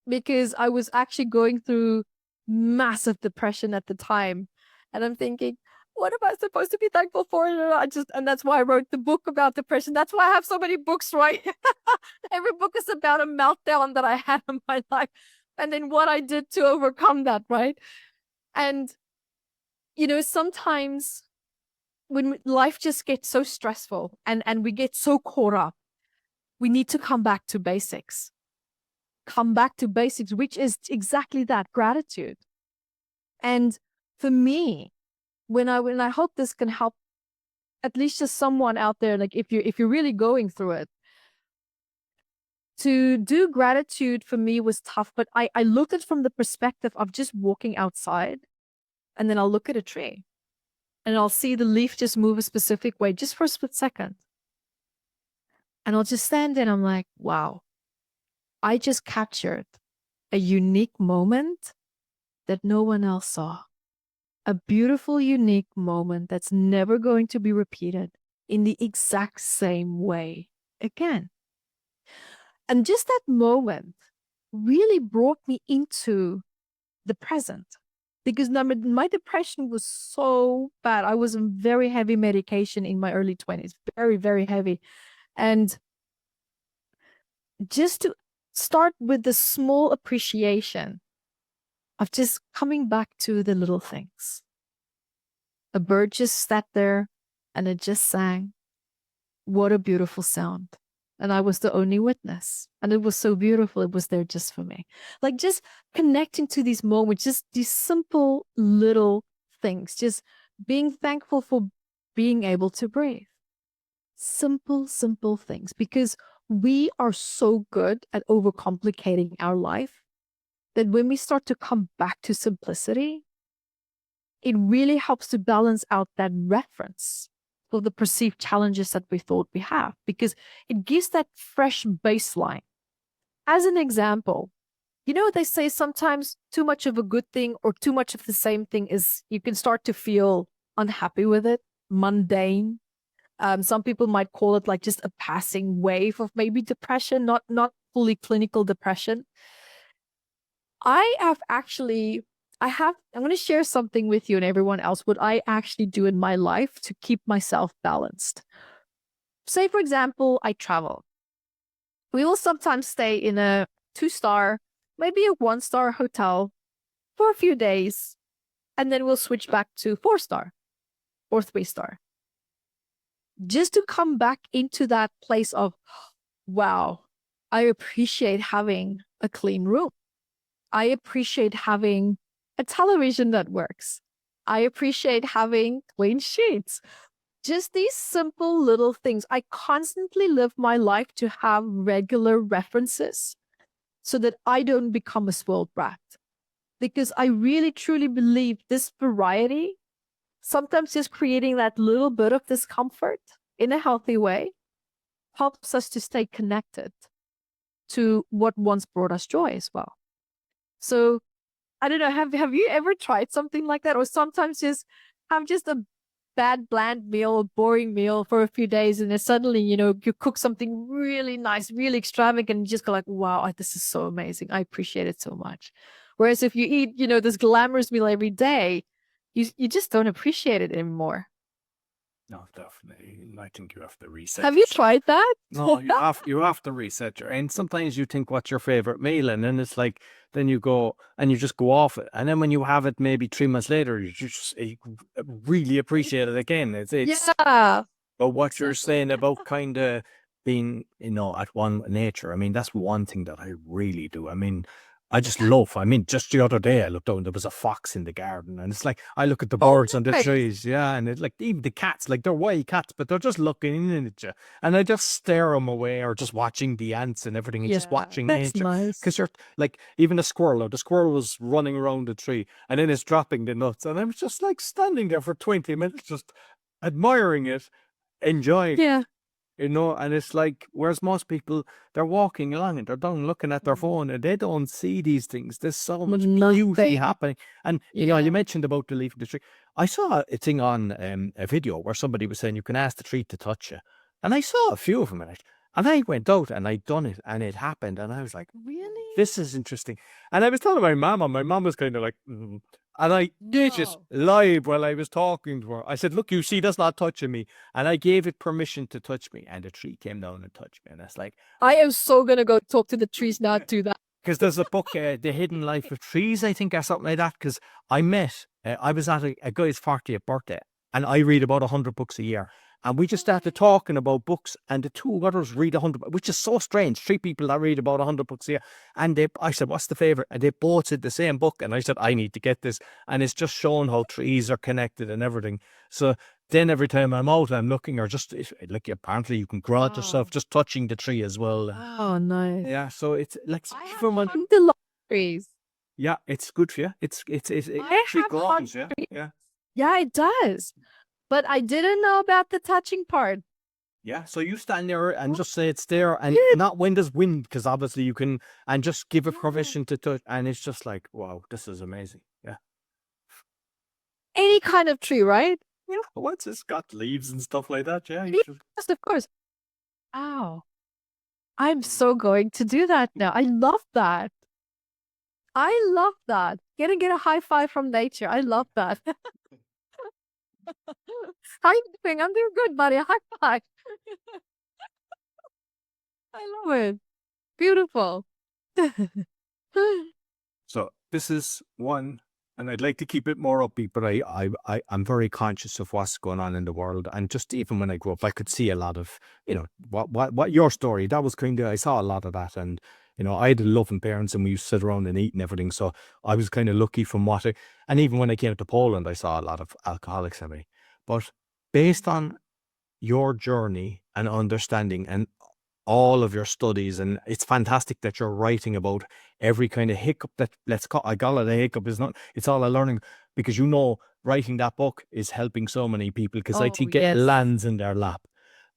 because I was actually going through massive depression at the time. And I'm thinking, what am I supposed to be thankful for? And that's why I wrote the book about depression. That's why I have so many books, right? Every book is about a meltdown that I had in my life, and then what I did to overcome that, right? And, you know, sometimes when life just gets so stressful and we get so caught up, we need to come back to basics. Which is exactly that, gratitude. And for me, when I hope this can help at least just someone out there, like if you're really going through it. To do gratitude for me was tough, but I looked at it from the perspective of just walking outside, and then I'll look at a tree and I'll see the leaf just move a specific way just for a split second. And I'll just stand there and I'm like, wow, I just captured a unique moment that no one else saw. A beautiful, unique moment that's never going to be repeated in the exact same way again. And just that moment really brought me into the present, because my depression was so bad. I was on very heavy medication in my early 20s, very, very heavy. And just to start with the small appreciation of just coming back to the little things. A bird just sat there and it just sang. What a beautiful sound. And I was the only witness. And it was so beautiful. It was there just for me. Like just connecting to these moments, just these simple little things, just being thankful for being able to breathe. Simple, simple things. Because we are so good at overcomplicating our life that when we start to come back to simplicity, it really helps to balance out that reference for the perceived challenges that we thought we have, because it gives that fresh baseline. As an example, you know, they say sometimes too much of a good thing or too much of the same thing is you can start to feel unhappy with it, mundane. Some people might call it like just a passing wave of maybe depression, not fully clinical depression. I'm going to share something with you and everyone else, what I actually do in my life to keep myself balanced. Say, for example, I travel. We will sometimes stay in a 2-star, maybe a 1-star hotel for a few days, and then we'll switch back to 4-star or 3-star. Just to come back into that place of, wow, I appreciate having a clean room. I appreciate having a television that works. I appreciate having clean sheets. Just these simple little things. I constantly live my life to have regular references so that I don't become a spoiled brat. Because I really truly believe this variety, sometimes just creating that little bit of discomfort in a healthy way, helps us to stay connected to what once brought us joy as well. So I don't know, have you ever tried something like that? Or sometimes just have just a bad, bland meal, a boring meal for a few days, and then suddenly, you know, you cook something really nice, really extravagant, and you just go like, wow, this is so amazing. I appreciate it so much. Whereas if you eat, you know, this glamorous meal every day, you just don't appreciate it anymore. No, definitely. I think you have to reset. Have you tried that? No, you have to reset your. And sometimes you think, what's your favorite meal, and then it's like, then you go and you just go off it, and then when you have it, maybe 3 months later, you really appreciate it again. It's Yeah. But what you're saying about kind of being, you know, at one with nature, I mean, that's one thing that I really do. I mean, I just love, I mean, just the other day I looked out and there was a fox in the garden, and it's like, I look at the birds on the nice. trees, yeah, and it's like, even the cats, like they're wild cats, but they're just looking in at you, and I just stare them away, or just watching the ants and everything, and just watching that's nature. nice. Because you're like, even a squirrel, or the squirrel was running around the tree, and then it's dropping the nuts, and I was just like standing there for 20 minutes, just admiring it, enjoying it. Yeah. You know, and it's like, whereas most people, they're walking along and they're down looking at their phone and they don't see these things. There's so much beauty Nothing. happening. And, you know, Yeah. you mentioned about the leaf in the tree. I saw a thing on a video where somebody was saying you can ask the tree to touch you. And I saw a few of them. And I went out and I'd done it and it happened. And I was like, Really? this is interesting. And I was telling my mom, and my mom was kind of like, And I did it live while I was talking to her. I said, look, you see, that's not touching me. And I gave it permission to touch me. And the tree came down and touched me. And it's like, I am so going to go talk to the trees now to do that. because there's a book, The Hidden Life of Trees, I think, or something like that. Because I was at a guy's 40th birthday, and I read about 100 books a year. And we just started talking about books, and the two others read 100, which is so strange. 3 people that read about 100 books a year. And I said, what's the favorite? And they both said the same book. And I said, I need to get this. And it's just showing how trees are connected and everything. So then every time I'm out, I'm looking, or just like, apparently you can grow it yourself, just touching the tree as well. Oh, nice. Yeah. So it's like, I have from the love trees. yeah, it's good for you. It I actually have grows, hot yeah. Yeah. Yeah, it does. But I didn't know about the touching part. Yeah, so you stand there and just say it's there, and Yeah. not when there's wind, because obviously you can, and just give it Yeah. permission to touch, and it's just like, wow, this is amazing. Yeah. Any kind of tree, right? Yeah. Once it's got leaves and stuff like that, yeah. You should. Yes, of course. Wow. I'm so going to do that now. I love that. I love that. Get a high five from nature. I love that. How you doing? I'm doing good, buddy. High five. I love it. Beautiful. So this is one, and I'd like to keep it more upbeat, but I'm very conscious of what's going on in the world, and just even when I grew up, I could see a lot of, what your story. That was kind of, I saw a lot of that, and I had loving parents, and we used to sit around and eat and everything. So I was kind of lucky from and even when I came to Poland, I saw a lot of alcoholics in me. But based on your journey and understanding and all of your studies, and it's fantastic that you're writing about every kind of hiccup that, I call it a hiccup, is not, it's all a learning, because writing that book is helping so many people, because I think it lands in their lap.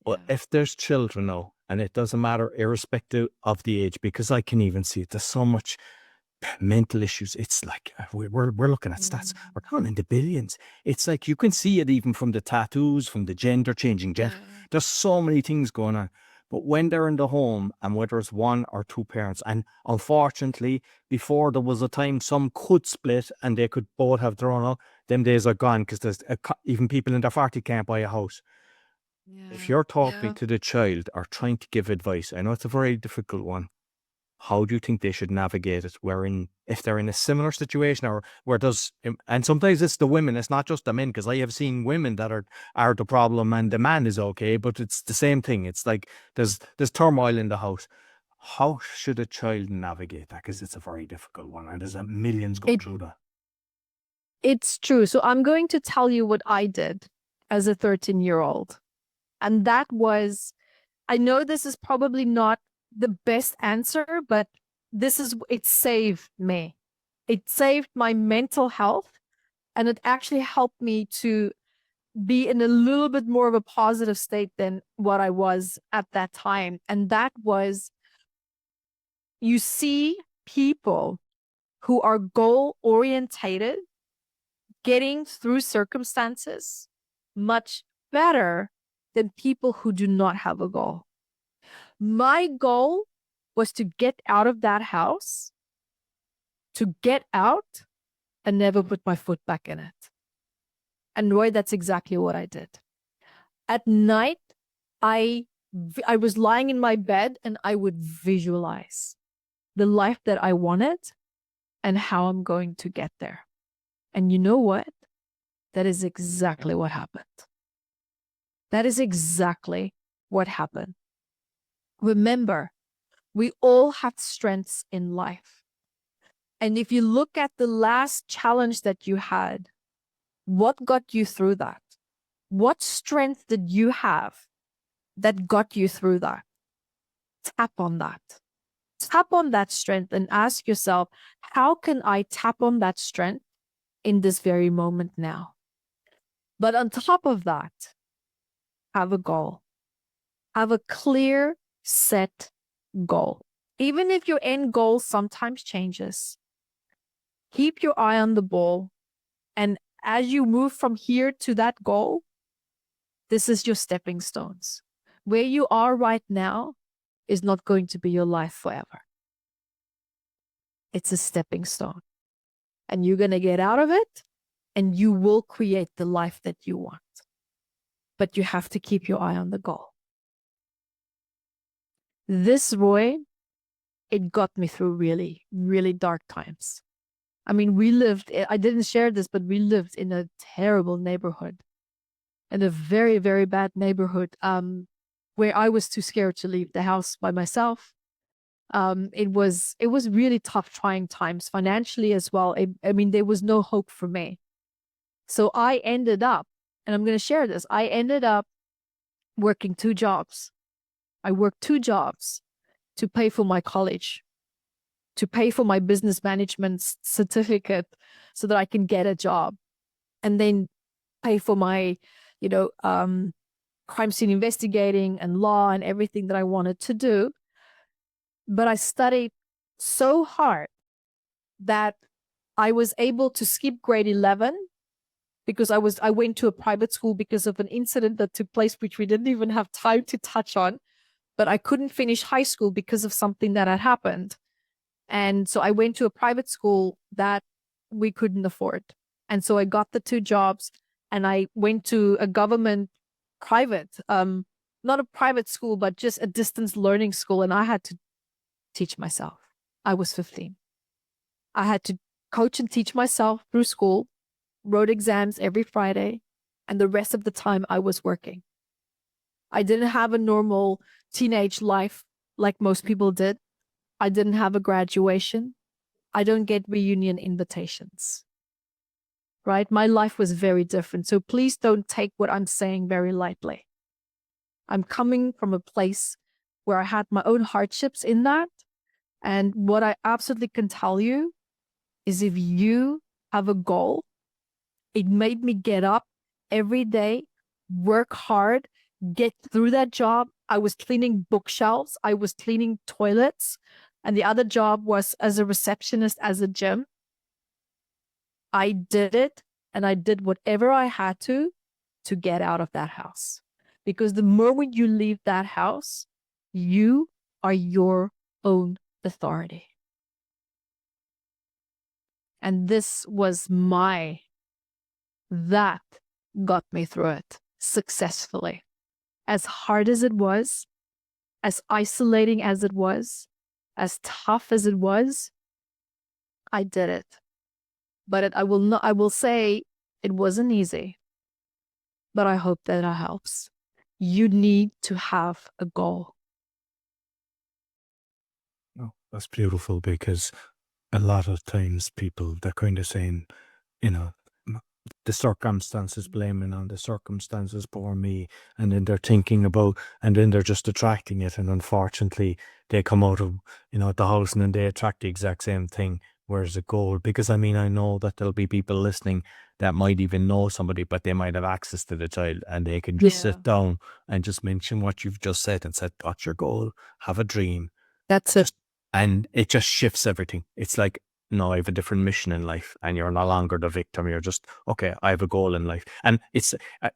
But if there's children now, and it doesn't matter irrespective of the age, because I can even see it, there's so much mental issues. It's like, we're looking at stats, we're talking in the billions. It's like, you can see it even from the tattoos, from the gender changing. There's so many things going on. But when they're in the home, and whether it's one or two parents, and unfortunately, before there was a time some could split and they could both have their own, them days are gone, because there's even people in their 40 can't buy a house. If you're talking to the child or trying to give advice, I know it's a very difficult one. How do you think they should navigate it? If they're in a similar situation, or where there's, and sometimes it's the women, it's not just the men, because I have seen women that are the problem, and the man is okay, but it's the same thing. It's like there's turmoil in the house. How should a child navigate that? Because it's a very difficult one, and there's millions go through that. It's true. So I'm going to tell you what I did as a 13-year-old. And that was, I know this is probably not the best answer, but it saved me. It saved my mental health, and it actually helped me to be in a little bit more of a positive state than what I was at that time. And that was, you see people who are goal orientated getting through circumstances much better than people who do not have a goal. My goal was to get out of that house, to get out and never put my foot back in it. And Roy, that's exactly what I did. At night, I was lying in my bed, and I would visualize the life that I wanted and how I'm going to get there. And you know what? That is exactly what happened. That is exactly what happened. Remember, we all have strengths in life. And if you look at the last challenge that you had, what got you through that? What strength did you have that got you through that? Tap on that. Tap on that strength and ask yourself, how can I tap on that strength in this very moment now? But on top of that, have a goal. Have a clear, set goal. Even if your end goal sometimes changes, keep your eye on the ball. And as you move from here to that goal, this is your stepping stones. Where you are right now is not going to be your life forever. It's a stepping stone. And you're going to get out of it, and you will create the life that you want. But you have to keep your eye on the goal. This, Roy, it got me through really, really dark times. I mean, I didn't share this, but we lived in a terrible neighborhood. in a very, very bad neighborhood, where I was too scared to leave the house by myself. It was really tough, trying times financially as well. I mean, there was no hope for me. So I ended up, and I'm going to share this, I ended up working 2 jobs. I worked 2 jobs to pay for my college, to pay for my business management certificate so that I can get a job, and then pay for my, crime scene investigating and law and everything that I wanted to do. But I studied so hard that I was able to skip grade 11 because I went to a private school because of an incident that took place, which we didn't even have time to touch on. But I couldn't finish high school because of something that had happened. And so I went to a private school that we couldn't afford. And so I got the 2 jobs, and I went to a government private, not a private school, but just a distance learning school. And I had to teach myself. I was 15. I had to coach and teach myself through school, wrote exams every Friday, and the rest of the time I was working. I didn't have a normal teenage life like most people did. I didn't have a graduation. I don't get reunion invitations, right? My life was very different. So please don't take what I'm saying very lightly. I'm coming from a place where I had my own hardships in that. And what I absolutely can tell you is, if you have a goal, it made me get up every day, work hard, get through that job. I was cleaning bookshelves. I was cleaning toilets. And the other job was as a receptionist as a gym. I did it, and I did whatever I had to get out of that house. Because the moment you leave that house, you are your own authority. And this was that got me through it successfully. As hard as it was, as isolating as it was, as tough as it was, I did it. But I will say it wasn't easy, but I hope that it helps. You need to have a goal. Oh, that's beautiful, because a lot of times people, they're kind of saying, you know, the circumstances, blaming on the circumstances, poor me, and then they're thinking about, and then they're just attracting it, and unfortunately they come out of, the house, and then they attract the exact same thing. Where's the goal? Because I know that there'll be people listening that might even know somebody, but they might have access to the child, and they can just sit down and just mention what you've just said and said, what's your goal? Have a dream. That's it. And it just shifts everything. It's like, no, I have a different mission in life, and you're no longer the victim. You're just, okay, I have a goal in life. And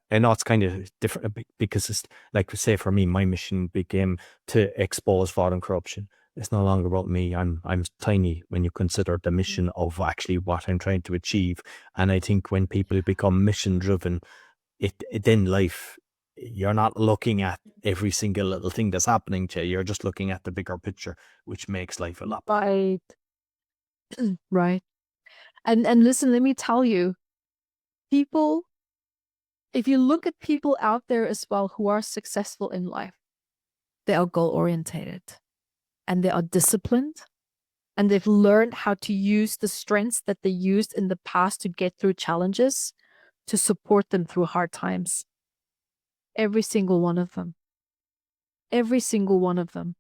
I know it's kind of different, because it's like, say for me, my mission became to expose fraud and corruption. It's no longer about me. I'm tiny when you consider the mission of actually what I'm trying to achieve. And I think when people become mission driven, then life, you're not looking at every single little thing that's happening to you. You're just looking at the bigger picture, which makes life a lot better. Right. Right. And listen, let me tell you, people, if you look at people out there as well who are successful in life, they are goal orientated, and they are disciplined, and they've learned how to use the strengths that they used in the past to get through challenges, to support them through hard times. Every single one of them. Every single one of them.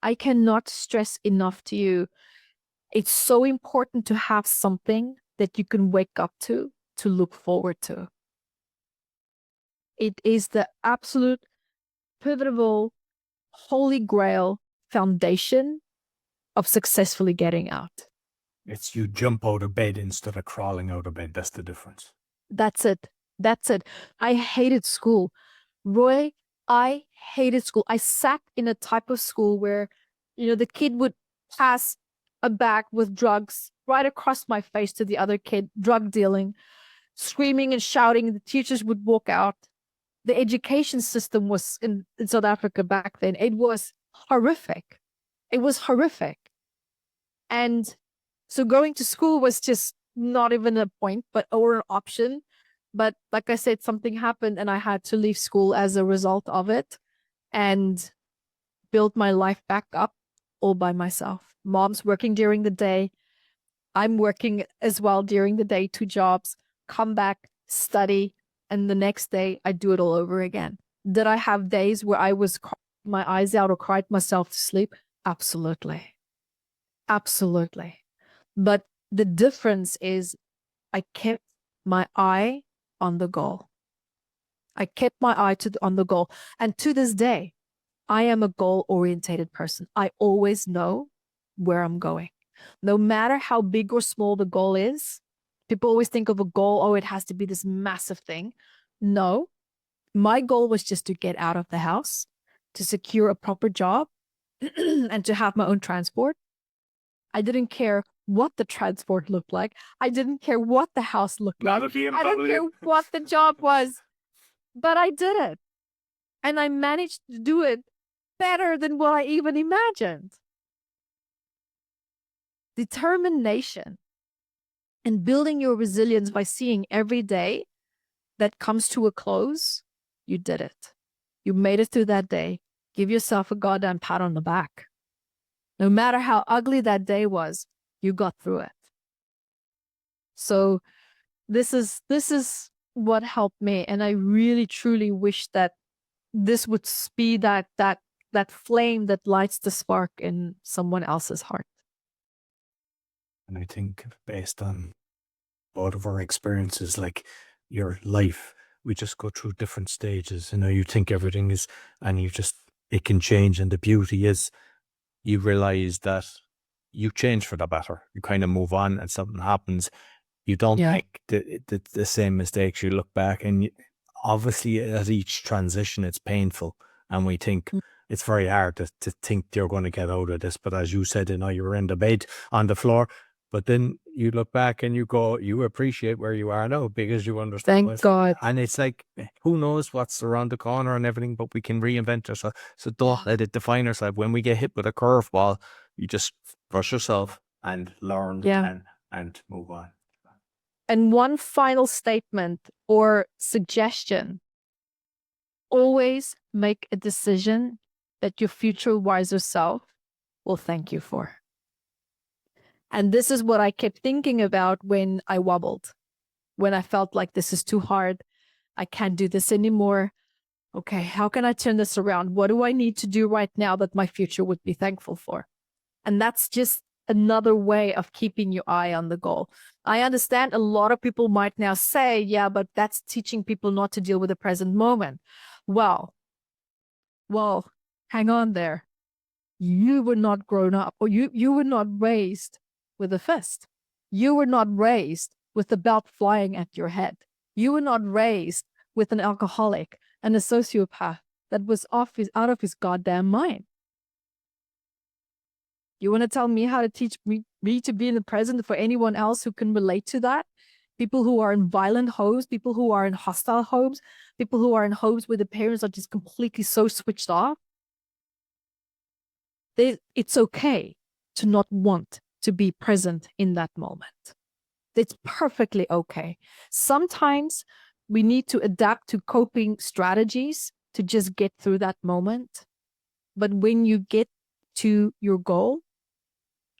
I cannot stress enough to you, it's so important to have something that you can wake up to look forward to. It is the absolute pivotal, holy grail foundation of successfully getting out. It's you jump out of bed instead of crawling out of bed. That's the difference. That's it. That's it. I hated school. Roy, I hated school. I sat in a type of school where, the kid would pass a bag with drugs right across my face to the other kid, drug dealing, screaming and shouting. The teachers would walk out. The education system was in South Africa back then. It was horrific. It was horrific. And so going to school was just not even a point, or an option. But like I said, something happened and I had to leave school as a result of it and build my life back up all by myself. Mom's working during the day. I'm working as well during the day, 2 jobs, come back, study, and the next day I do it all over again. Did I have days where I was crying my eyes out or cried myself to sleep? Absolutely. Absolutely. But the difference is I kept my eye on the goal. I kept my eye on the goal. And to this day, I am a goal-orientated person. I always know where I'm going. No matter how big or small the goal is, people always think of a goal, oh, it has to be this massive thing. No, my goal was just to get out of the house, to secure a proper job, and to have my own transport. I didn't care what the transport looked like. I didn't care what the house looked like. I don't care what the job was, but I did it. And I managed to do it better than what I even imagined. Determination and building your resilience by seeing every day that comes to a close, you did it. You made it through that day. Give yourself a goddamn pat on the back. No matter how ugly that day was, you got through it. So this is what helped me. And I really, truly wish that this would be that flame that lights the spark in someone else's heart. And I think based on both of our experiences, like your life, we just go through different stages. You think everything is, and it can change. And the beauty is you realize that you change for the better. You kind of move on and something happens. You don't make the same mistakes. You look back and obviously at each transition, it's painful. And we think it's very hard to think you're going to get out of this. But as you said, you were in the bed on the floor. But then you look back and you appreciate where you are now because you understand. Thank God. And it's like, who knows what's around the corner and everything, but we can reinvent ourselves. So don't let it define ourselves. When we get hit with a curveball, you just brush yourself and learn and move on. And one final statement or suggestion: always make a decision that your future wiser self will thank you for. And this is what I kept thinking about when I wobbled, when I felt like this is too hard. I can't do this anymore. Okay, how can I turn this around? What do I need to do right now that my future would be thankful for? And that's just another way of keeping your eye on the goal. I understand a lot of people might now say, yeah, but that's teaching people not to deal with the present moment. Well, hang on there. You were not grown up, or you were not raised with a fist. You were not raised with the belt flying at your head. You were not raised with an alcoholic and a sociopath that was out of his goddamn mind. You want to tell me how to teach me to be in the present for anyone else who can relate to that? People who are in violent homes, people who are in hostile homes, people who are in homes where the parents are just completely so switched off. It's okay to not want to be present in that moment. It's perfectly okay. Sometimes we need to adapt to coping strategies to just get through that moment. But when you get to your goal,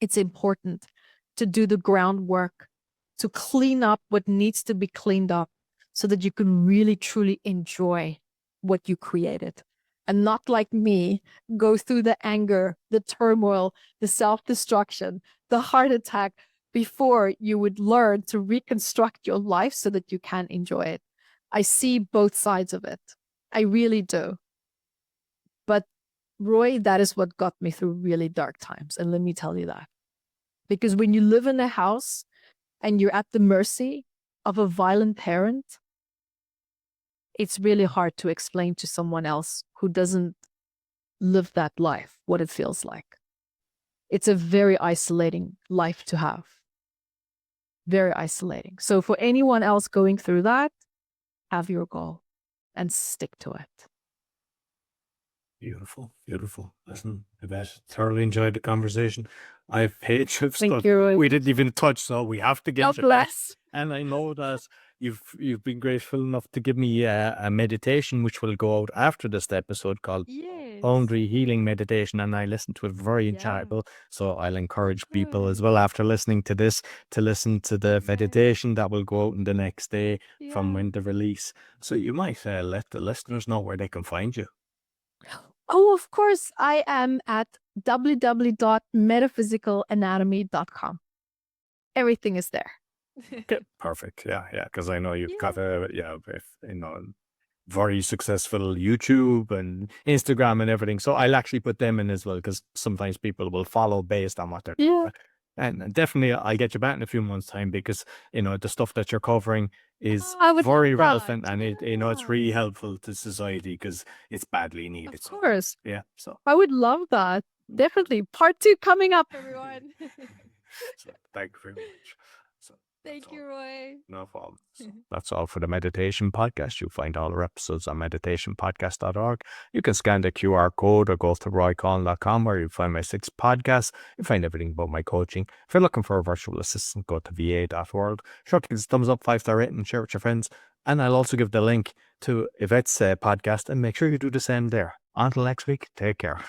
it's important to do the groundwork, to clean up what needs to be cleaned up so that you can really, truly enjoy what you created. And not like me, go through the anger, the turmoil, the self-destruction, the heart attack before you would learn to reconstruct your life so that you can enjoy it. I see both sides of it. I really do. But Roy, that is what got me through really dark times. And let me tell you that. Because when you live in a house and you're at the mercy of a violent parent, it's really hard to explain to someone else who doesn't live that life what it feels like. It's a very isolating life to have. Very isolating. So for anyone else going through that, have your goal and stick to it. Beautiful, beautiful. Listen, Evette, thoroughly enjoyed the conversation. I've paid you Thank you, Roy. we didn't even touch, so we have to get God bless. And I know that you've been grateful enough to give me a meditation which will go out after this episode called Yes. Boundary Healing Meditation, and I listened to it, very Yeah. enjoyable. So I'll encourage people as Good. well after listening to this to listen to the Yes. meditation that will go out in the next day from Yeah. when the release. So you might let the listeners know where they can find you. Oh, of course, I am at www.metaphysicalanatomy.com. Everything is there. Okay, perfect. Yeah, because I know you've got very successful YouTube and Instagram and everything. So I'll actually put them in as well, because sometimes people will follow based on what they're Yeah. and definitely I'll get you back in a few months' time, because the stuff that you're covering is I would very love relevant, that. and it's Yeah. really helpful to society because it's badly needed. Of course. Yeah. So I would love that. Definitely. Part 2 coming up, everyone. so thank you very much. So Thank you, Roy. no problem. So that's all for the meditation podcast. You'll find all our episodes on meditationpodcast.org. You can scan the QR code or go to roycollin.com, where you'll find my 6 podcasts. You'll find everything about my coaching. If you're looking for a virtual assistant, go to va.world. Sure, give us a thumbs up, 5-star rating, share with your friends. And I'll also give the link to Evette's podcast, and make sure you do the same there. Until next week, take care.